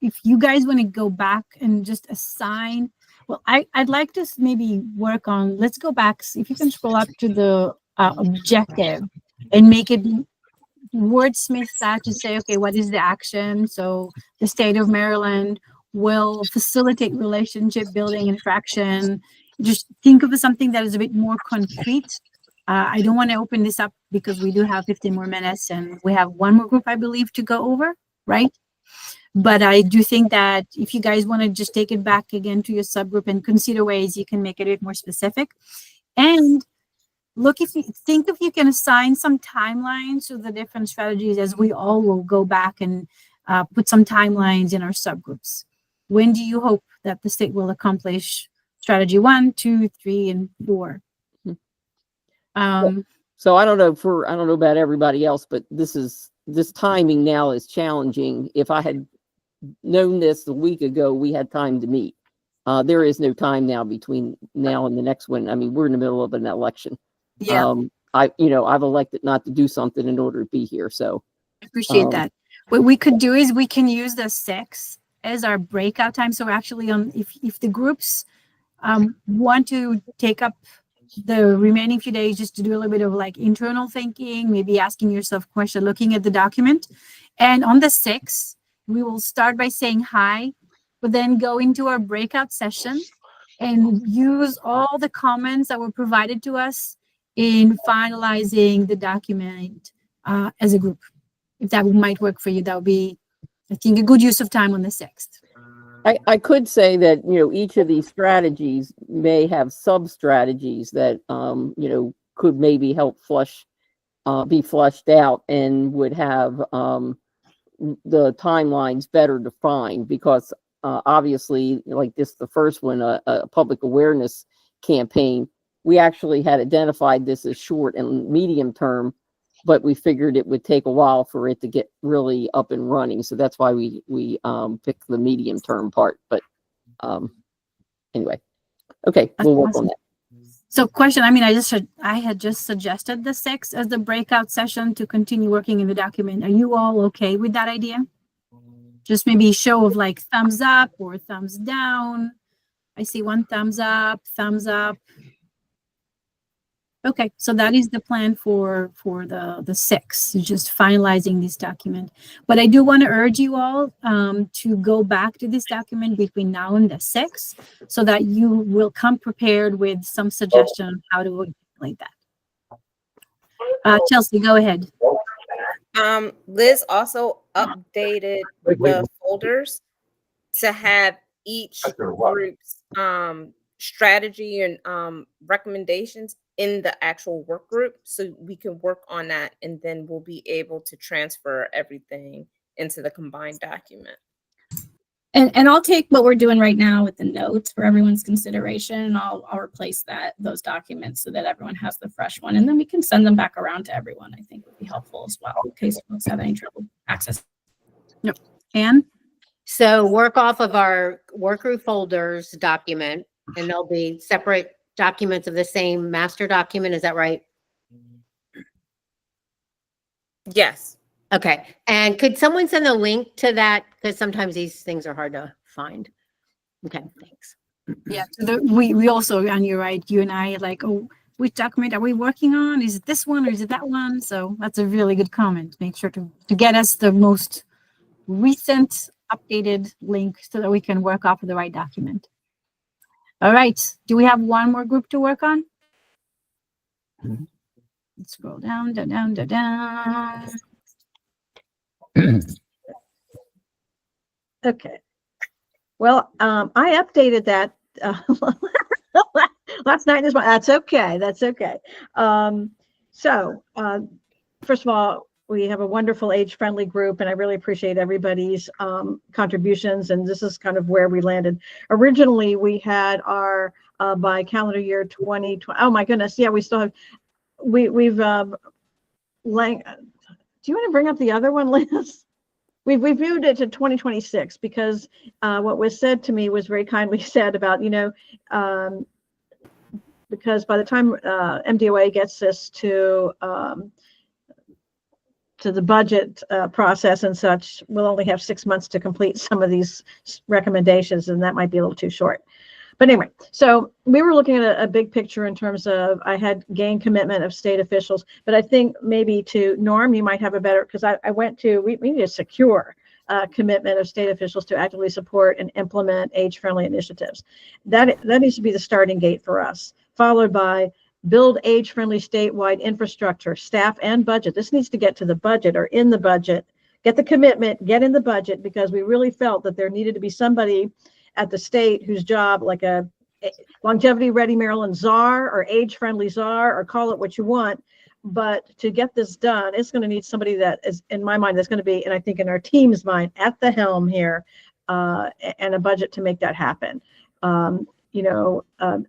Speaker 2: if you guys want to go back and just assign, well, I'd like to maybe work on, let's go back. If you can scroll up to the objective and make it wordsmith that to say, okay, what is the action? So the state of Maryland will facilitate relationship building and traction. Just think of something that is a bit more concrete. I don't want to open this up because we do have 15 more minutes and we have one more group, I believe, to go over, right? But I do think that if you guys want to just take it back again to your subgroup and consider ways you can make it a bit more specific. And look, if you can assign some timelines to the different strategies, as we all will go back and put some timelines in our subgroups. When do you hope that the state will accomplish strategy 1, 2, 3, and 4?
Speaker 15: So I don't know about everybody else, but this timing now is challenging. If I had known this a week ago, we had time to meet. There is no time now between now and the next one. I mean, we're in the middle of an election.
Speaker 2: Yeah.
Speaker 15: I've elected not to do something in order to be here. So
Speaker 2: I appreciate that. What we could do is we can use the 6 as our breakout time. So actually, if the groups want to take up the remaining few days just to do a little bit of like internal thinking, maybe asking yourself questions, looking at the document. And on the 6th, we will start by saying hi, but then go into our breakout session and use all the comments that were provided to us in finalizing the document as a group. If that might work for you, that would be, I think, a good use of time on the 6th.
Speaker 15: I could say that, each of these strategies may have sub-strategies that, could maybe help be flushed out and would have the timelines better defined, because obviously, like the first one, a public awareness campaign, we actually had identified this as short and medium term, but we figured it would take a while for it to get really up and running. So that's why we picked the medium term part. But anyway, okay, we'll work on that.
Speaker 2: So question, I mean, I had just suggested the 6th as the breakout session to continue working in the document. Are you all okay with that idea? Just maybe show of like thumbs up or thumbs down. I see one thumbs up, thumbs up. Okay, so that is the plan for the 6th, just finalizing this document. But I do want to urge you all to go back to this document between now and the 6th, so that you will come prepared with some suggestion on how to articulate that. Chelsea, go ahead.
Speaker 7: Liz also updated the folders to have each group's strategy and recommendations in the actual work group, so we can work on that, and then we'll be able to transfer everything into the combined document.
Speaker 1: And I'll take what we're doing right now with the notes for everyone's consideration, and I'll replace those documents so that everyone has the fresh one, and then we can send them back around to everyone. I think would be helpful as well in case folks have any trouble access.
Speaker 2: Yep. Anne?
Speaker 9: So work off of our work group folders document, and there'll be separate documents of the same master document. Is that right?
Speaker 7: Yes.
Speaker 9: Okay. And could someone send a link to that? Because sometimes these things are hard to find. Okay, thanks.
Speaker 2: Yeah, so we also, and you're right, you and I are like, oh, which document are we working on? Is it this one or is it that one? So that's a really good comment. Make sure to get us the most recent updated link so that we can work off of the right document. All right, do we have one more group to work on? Let's scroll down, down, down, down, down.
Speaker 6: Okay. Well, I updated that last night. That's okay. That's okay. So first of all, we have a wonderful age-friendly group, and I really appreciate everybody's contributions. And this is kind of where we landed. Originally, we had our by calendar year 2020. Oh my goodness! Yeah, we still have. We've. Do you want to bring up the other one, Liz? We've moved it to 2026 because what was said to me was very kindly said about, because by the time MDOA gets this to to the budget process and such, we'll only have 6 months to complete some of these recommendations, and that might be a little too short. But anyway, so we were looking at a big picture in terms of, I had gained commitment of state officials, but I think maybe to Norm, you might have a better, because I went to, we need to secure commitment of state officials to actively support and implement age-friendly initiatives. That needs to be the starting gate for us, followed by build age-friendly statewide infrastructure, staff and budget. This needs to get to the budget or in the budget, get the commitment, get in the budget, because we really felt that there needed to be somebody at the state whose job, like a longevity ready Maryland czar or age-friendly czar, or call it what you want. But to get this done, it's going to need somebody that is, in my mind, that's going to be, and I think in our team's mind, at the helm here, and a budget to make that happen.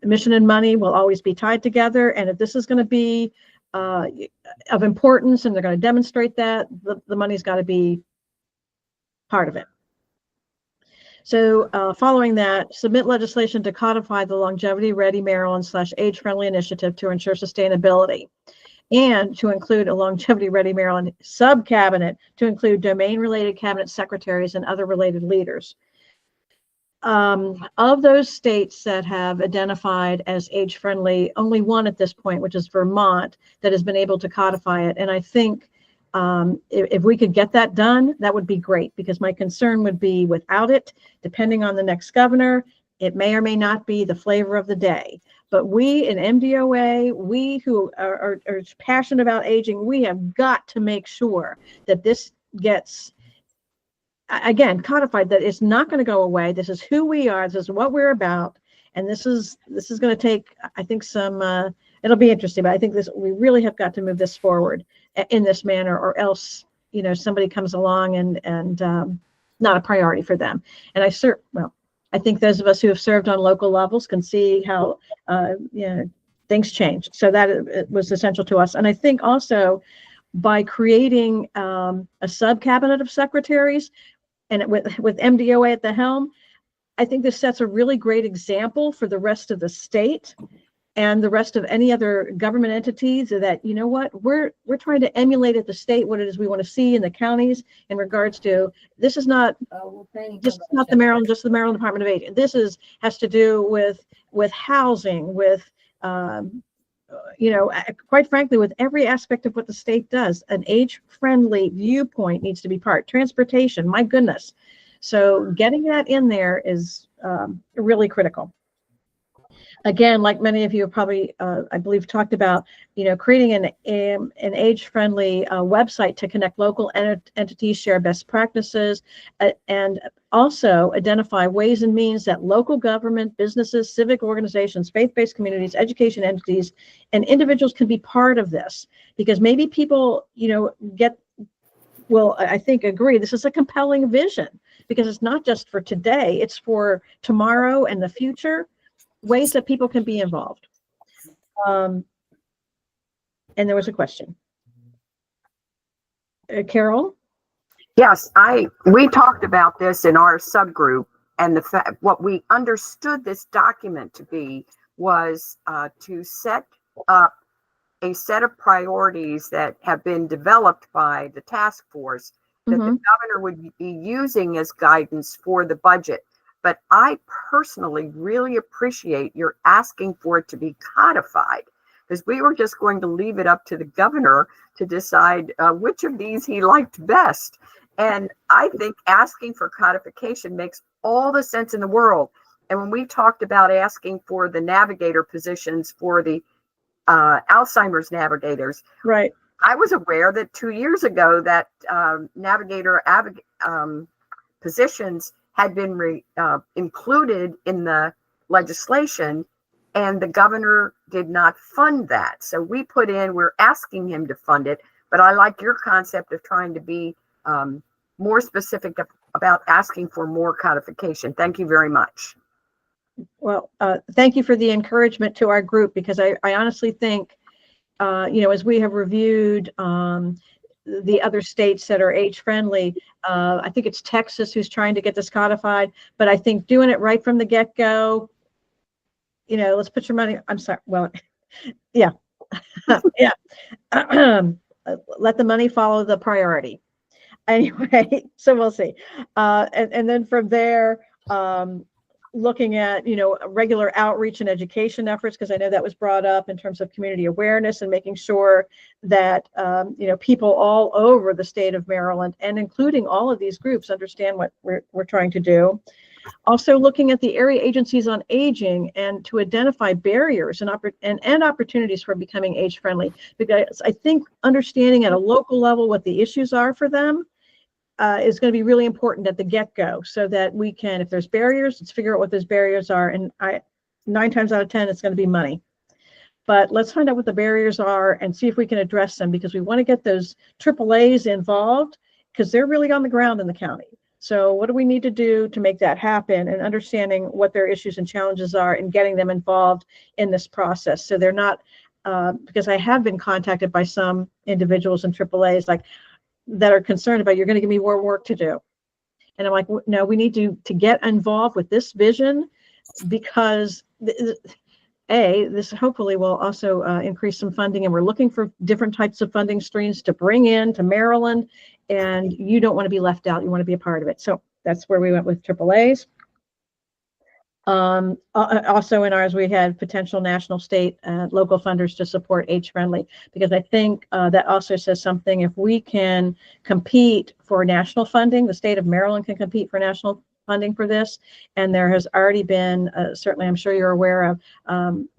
Speaker 6: Mission and money will always be tied together. And if this is going to be of importance and they're going to demonstrate that, the money's got to be part of it. So following that, submit legislation to codify the Longevity Ready Maryland / Age Friendly Initiative to ensure sustainability, and to include a Longevity Ready Maryland sub-cabinet to include domain-related cabinet secretaries and other related leaders. Of those states that have identified as age-friendly, only one at this point, which is Vermont, that has been able to codify it. And I think if we could get that done, that would be great, because my concern would be without it, depending on the next governor, it may or may not be the flavor of the day. But we in MDOA, we who are passionate about aging, we have got to make sure that this gets, again, codified, that it's not going to go away. This is who we are. This is what we're about. And this is going to take, I think, some, it'll be interesting, but I think we really have got to move this forward in this manner, or else, somebody comes along and not a priority for them. And I think those of us who have served on local levels can see how, things change. So that it was essential to us. And I think also by creating a sub-cabinet of secretaries, and with MDOA at the helm, I think this sets a really great example for the rest of the state and the rest of any other government entities, that, we're trying to emulate at the state what it is we want to see in the counties in regards to, this is not just not the Maryland Department of Aging. This has to do with housing, with quite frankly, with every aspect of what the state does. An age-friendly viewpoint needs to be part. Transportation, my goodness. So getting that in there is really critical. Again, like many of you have probably, I believe, talked about, creating an age-friendly website to connect local entities, share best practices, and also identify ways and means that local government, businesses, civic organizations, faith-based communities, education entities, and individuals can be part of this. Because maybe people, will, I think, agree, this is a compelling vision, because it's not just for today, it's for tomorrow and the future. Ways that people can be involved. And there was a question. Carol?
Speaker 3: Yes, we talked about this in our subgroup, and what we understood this document to be was to set up a set of priorities that have been developed by the task force that the governor would be using as guidance for the budget. But I personally really appreciate your asking for it to be codified, because we were just going to leave it up to the governor to decide which of these he liked best. And I think asking for codification makes all the sense in the world. And when we talked about asking for the navigator positions for the Alzheimer's navigators,
Speaker 6: right?
Speaker 3: I was aware that 2 years ago that navigator positions had been included in the legislation, and the governor did not fund that. So we're asking him to fund it, but I like your concept of trying to be more specific about asking for more codification. Thank you very much.
Speaker 6: Well, thank you for the encouragement to our group, because I honestly think, as we have reviewed the other states that are age friendly, I think it's Texas who's trying to get this codified, but I think doing it right from the get-go, let's put your money, I'm sorry, well, yeah. Yeah. let the money follow the priority. Anyway, so we'll see. And then from there, looking at, regular outreach and education efforts, because I know that was brought up in terms of community awareness and making sure that, people all over the state of Maryland and including all of these groups understand what we're trying to do. Also looking at the area agencies on aging and to identify barriers and opportunities for becoming age friendly, because I think understanding at a local level what the issues are for them is going to be really important at the get-go, so that we can, if there's barriers, let's figure out what those barriers are. And 9 times out of 10, it's going to be money. But let's find out what the barriers are and see if we can address them, because we want to get those AAAs involved, because they're really on the ground in the county. So what do we need to do to make that happen, and understanding what their issues and challenges are and getting them involved in this process. So they're not, because I have been contacted by some individuals in AAAs that are concerned about, you're going to give me more work to do. And I'm like, no, we need to get involved with this vision, because this hopefully will also increase some funding, and we're looking for different types of funding streams to bring in to Maryland, and you don't want to be left out. You want to be a part of it. So that's where we went with AAAs. Also in ours, we had potential national, state, local funders to support age friendly, because I think that also says something. If we can compete for national funding, the state of Maryland can compete for national funding for this. And there has already been, certainly I'm sure you're aware of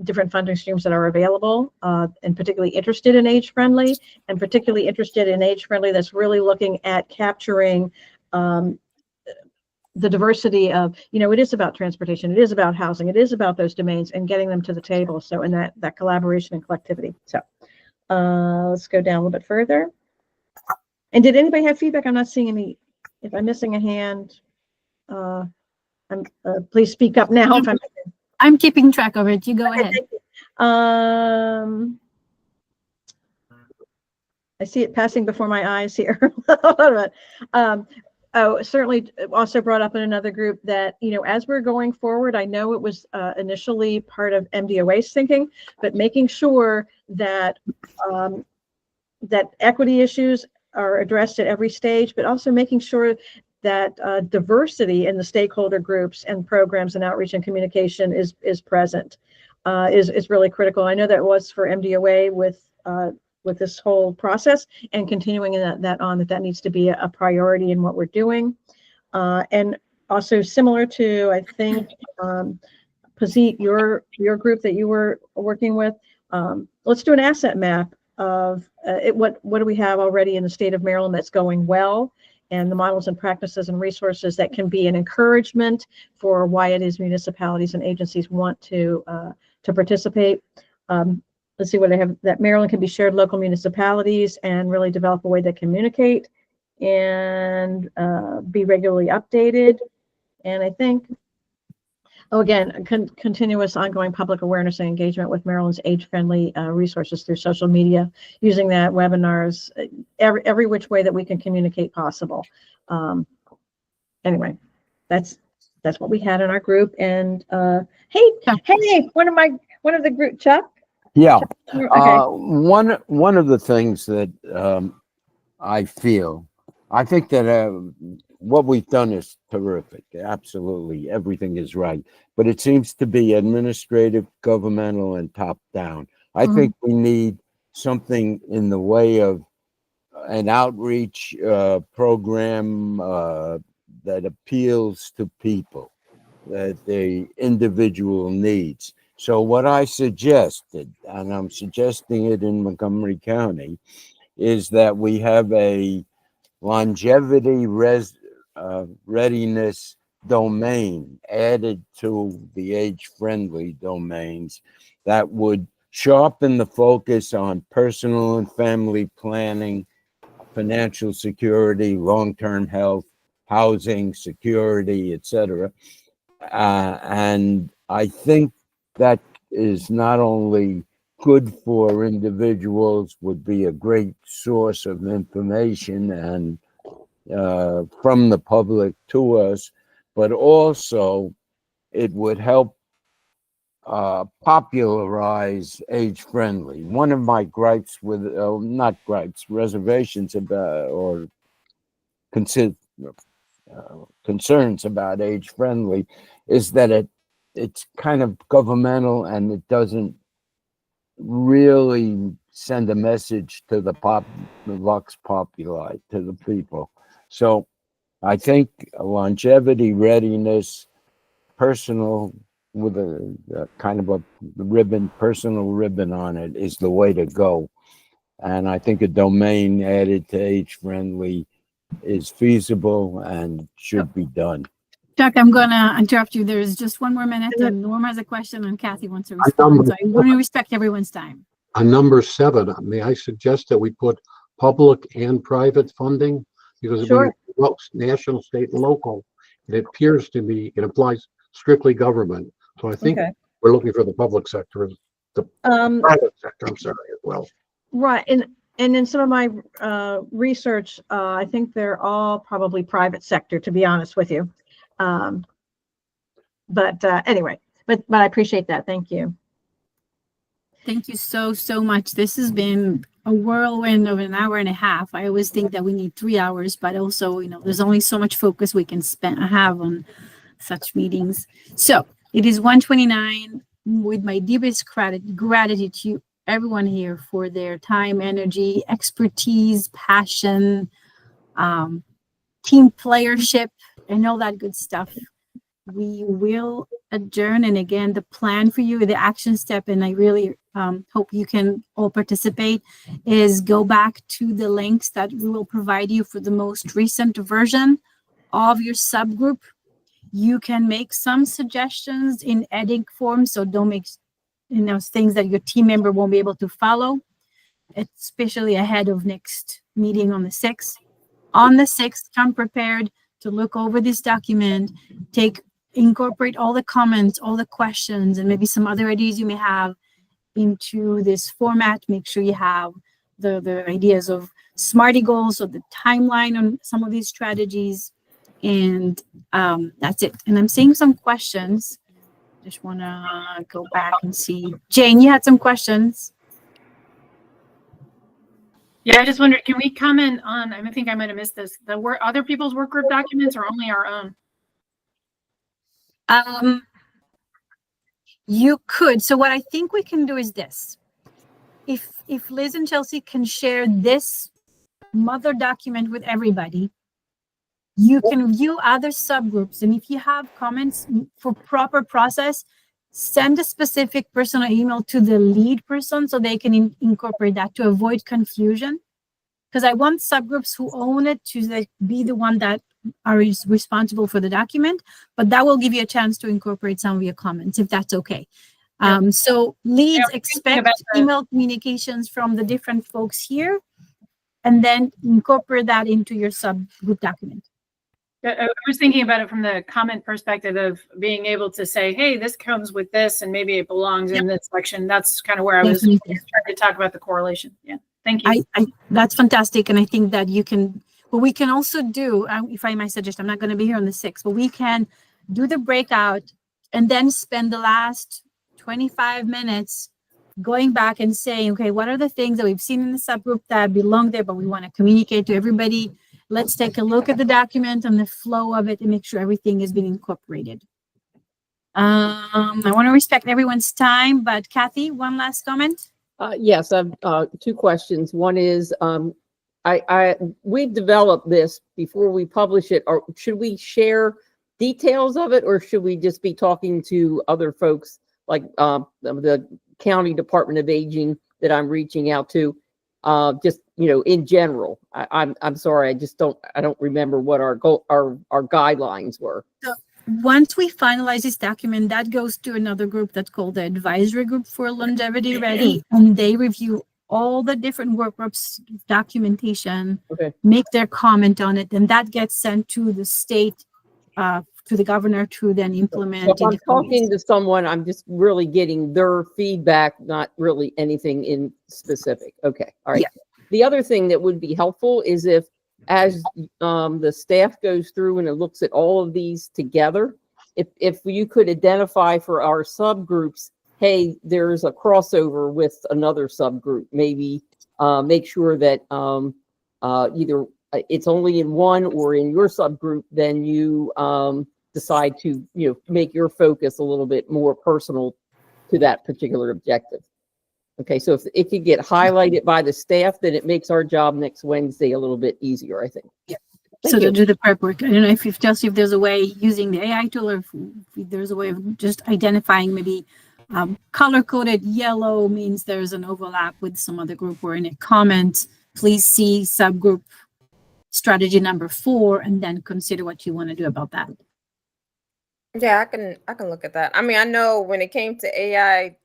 Speaker 6: different funding streams that are available, and particularly interested in age friendly, and particularly interested in age friendly that's really looking at capturing the diversity of, it is about transportation, it is about housing, it is about those domains and getting them to the table. So in that collaboration and collectivity. So let's go down a little bit further. And did anybody have feedback? I'm not seeing any. If I'm missing a hand, please speak up now. If
Speaker 2: I'm keeping track of it. You go ahead.
Speaker 6: I see it passing before my eyes here. Certainly also brought up in another group that, as we're going forward, I know it was initially part of MDOA's thinking, but making sure that that equity issues are addressed at every stage, but also making sure that diversity in the stakeholder groups and programs and outreach and communication is present, is really critical. I know that was for MDOA with this whole process, and continuing that needs to be a priority in what we're doing. And also similar to, I think, Pazit, your group that you were working with, let's do an asset map of what do we have already in the state of Maryland that's going well, and the models and practices and resources that can be an encouragement for why it is municipalities and agencies want to participate. Let's see what they have, that Maryland can be shared local municipalities, and really develop a way to communicate and be regularly updated. And I think, again, continuous ongoing public awareness and engagement with Maryland's age-friendly resources through social media, using that, webinars, every which way that we can communicate possible. Anyway, that's what we had in our group. And hey, one of the group, Chuck.
Speaker 4: Yeah.
Speaker 6: Okay.
Speaker 4: One of the things that I think that what we've done is terrific. Absolutely, everything is right. But it seems to be administrative, governmental, and top down. I think we need something in the way of an outreach program that appeals to people, that the individual needs. So what I suggested, and I'm suggesting it in Montgomery County, is that we have a longevity readiness domain added to the age-friendly domains that would sharpen the focus on personal and family planning, financial security, long-term health, housing, security, etc. And I think that is not only good for individuals, would be a great source of information and from the public to us, but also it would help popularize age friendly. One of my gripes with, not gripes, reservations about, or consider, concerns about age friendly is that it's kind of governmental and it doesn't really send a message to the vox populi, to the people. So I think longevity, readiness, personal, with a kind of a ribbon, personal ribbon on it is the way to go. And I think a domain added to age friendly is feasible and should be done.
Speaker 2: Chuck, I'm gonna interrupt you. There's just one more minute, and Norm has a question, and Kathy wants to respond. So I want to respect everyone's time.
Speaker 10: On number 7, may I suggest that we put public and private funding? Because
Speaker 6: Sure.
Speaker 10: when you look national, state, and local, it appears to me it applies strictly government. So I think
Speaker 6: Okay.
Speaker 10: we're looking for the public sector, the private sector, I'm sorry, as well.
Speaker 6: Right, and in some of my research, I think they're all probably private sector, to be honest with you. But anyway, but I appreciate that. Thank you.
Speaker 2: Thank you so much. This has been a whirlwind of an hour and a half. I always think that we need 3 hours, but also, there's only so much focus we can have on such meetings. So it is 1:29. With my deepest gratitude to everyone here for their time, energy, expertise, passion, team playership, and all that good stuff. We will adjourn. And again, the plan for you, the action step, and I really hope you can all participate, is go back to the links that we will provide you for the most recent version of your subgroup. You can make some suggestions in edit form, so don't make things that your team member won't be able to follow, especially ahead of next meeting on the 6th. On the 6th, come prepared to look over this document, incorporate all the comments, all the questions, and maybe some other ideas you may have into this format. Make sure you have the ideas of SMARTY goals, or the timeline on some of these strategies. And that's it. And I'm seeing some questions. Just want to go back and see. Jane, you had some questions.
Speaker 16: Yeah, I just wondered, can we comment on, I think I might have missed this, other people's work group documents or only our own?
Speaker 2: You could. So what I think we can do is this. If Liz and Chelsea can share this mother document with everybody, you can view other subgroups. And if you have comments for proper process, send a specific personal email to the lead person so they can incorporate that to avoid confusion. Because I want subgroups who own it to be the one that are responsible for the document, but that will give you a chance to incorporate some of your comments, if that's okay. So leads expect email communications from the different folks here, and then incorporate that into your subgroup document.
Speaker 16: I was thinking about it from the comment perspective of being able to say, hey, this comes with this, and maybe it belongs in this section. That's kind of where I was trying to talk about the correlation. Yeah, thank you.
Speaker 2: That's fantastic. And I think that you can, what we can also do, if I might suggest, I'm not going to be here on the 6th, but we can do the breakout and then spend the last 25 minutes going back and saying, okay, what are the things that we've seen in the subgroup that belong there, but we want to communicate to everybody? Let's take a look at the document and the flow of it and make sure everything is being incorporated. I want to respect everyone's time, but Kathy, one last comment.
Speaker 15: Yes, I've 2 questions. One is, we've developed this before we publish it, or should we share details of it, or should we just be talking to other folks like the County Department of Aging that I'm reaching out to? Just, in general, I'm sorry, I don't remember what our guidelines were.
Speaker 2: So once we finalize this document, that goes to another group that's called the Advisory Group for Longevity Ready, and they review all the different work groups documentation, make their comment on it, and that gets sent to the state, to the governor to then implement.
Speaker 15: So if I'm talking to someone, I'm just really getting their feedback, not really anything in specific. Okay. All right. Yeah. The other thing that would be helpful is if, as the staff goes through and it looks at all of these together, if you could identify for our subgroups hey, there's a crossover with another subgroup. Maybe make sure that either it's only in one or in your subgroup, then you decide to, make your focus a little bit more personal to that particular objective. Okay, so if it could get highlighted by the staff, then it makes our job next Wednesday a little bit easier, I think.
Speaker 2: Yeah.
Speaker 15: Thank
Speaker 2: So
Speaker 15: you.
Speaker 2: to do the prep work, I don't know if Chelsea, if there's a way using the AI tool, or if there's a way of just identifying maybe color coded yellow means there's an overlap with some other group, or in a comment, please see subgroup strategy number 4, and then consider what you want to do about that.
Speaker 7: Yeah, I can look at that. I mean, I know when it came to AI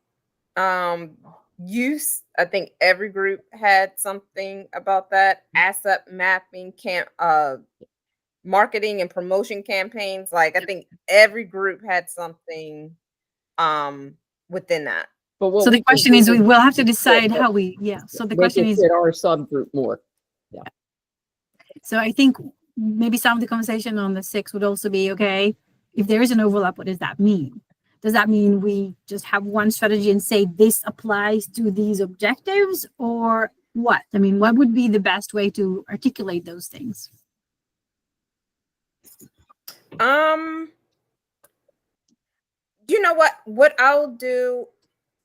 Speaker 7: use, I think every group had something about that. Asset mapping, marketing and promotion campaigns. Like, I think every group had something within that.
Speaker 15: But what
Speaker 2: So the
Speaker 15: we can
Speaker 2: question
Speaker 15: do
Speaker 2: is, we will have to
Speaker 15: is
Speaker 2: decide
Speaker 15: fit
Speaker 2: how we, so the
Speaker 15: make
Speaker 2: question
Speaker 15: it
Speaker 2: is,
Speaker 15: fit our subgroup more. Yeah.
Speaker 2: so I think maybe some of the conversation on the 6 would also be, okay, if there is an overlap, what does that mean? Does that mean we just have one strategy and say this applies to these objectives, or what? I mean, what would be the best way to articulate those things?
Speaker 7: You know what I'll do,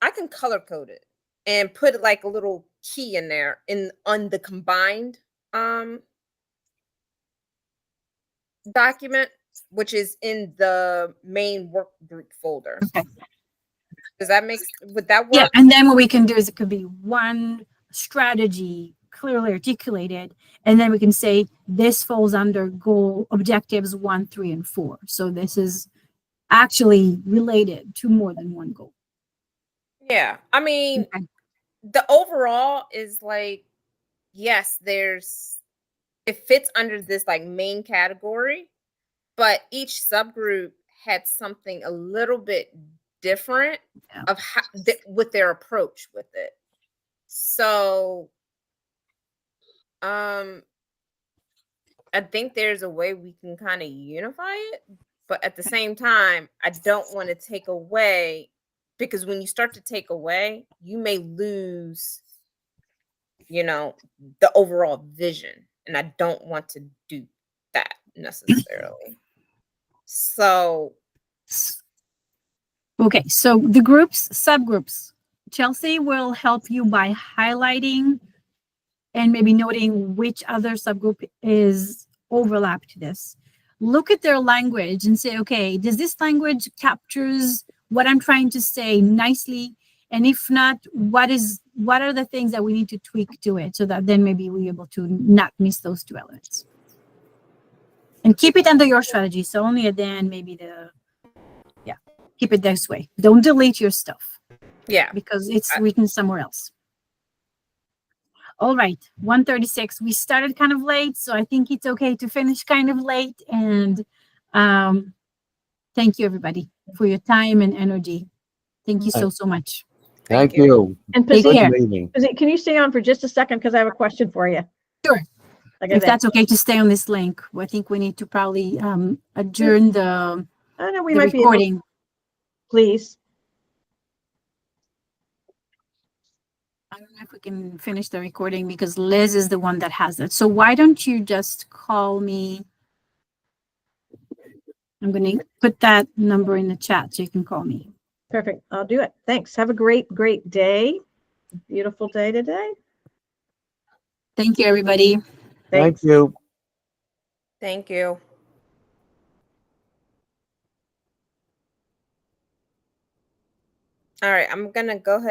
Speaker 7: I can color code it and put like a little key in there on the combined document, which is in the main work group folder.
Speaker 2: Okay.
Speaker 7: Would that work?
Speaker 2: Yeah, and then what we can do is it could be one strategy clearly articulated, and then we can say this falls under goal objectives 1, 3, and 4. So this is actually related to more than one goal.
Speaker 7: Yeah, I mean,
Speaker 2: Okay.
Speaker 7: the overall is like, yes, it fits under this like main category, but each subgroup had something a little bit different of how with their approach with it. So I think there's a way we can kind of unify it, but at the same time, I don't want to take away, because when you start to take away, you may lose, the overall vision. And I don't want to do that necessarily. So,
Speaker 2: Okay, so the subgroups, Chelsea will help you by highlighting and maybe noting which other subgroup is overlap to this. Look at their language and say, okay, does this language captures what I'm trying to say nicely? And if not, what are the things that we need to tweak to it so that then maybe we're able to not miss those 2 elements? And keep it under your strategy. So only at the end, maybe keep it this way. Don't delete your stuff.
Speaker 7: Yeah.
Speaker 2: Because it's written somewhere else. All right, 1:36. We started kind of late, so I think it's okay to finish kind of late. And thank you, everybody, for your time and energy. Thank you so much.
Speaker 4: Thank you.
Speaker 6: And
Speaker 2: Take
Speaker 6: Pazit,
Speaker 2: care.
Speaker 6: Pazit, can you stay on for just a second? Because I have a question for you.
Speaker 2: Sure.
Speaker 6: Like
Speaker 2: If that's okay to stay on this link, I think we need to probably adjourn the
Speaker 6: I know we
Speaker 2: the
Speaker 6: might be able-
Speaker 2: recording.
Speaker 6: Please.
Speaker 2: I don't know if we can finish the recording because Liz is the one that has it. So why don't you just call me? I'm going to put that number in the chat so you can call me.
Speaker 6: Perfect. I'll do it. Thanks. Have a great day. Beautiful day today.
Speaker 2: Thank you, everybody.
Speaker 4: Thank you.
Speaker 7: thank you. All right, I'm gonna go ahead.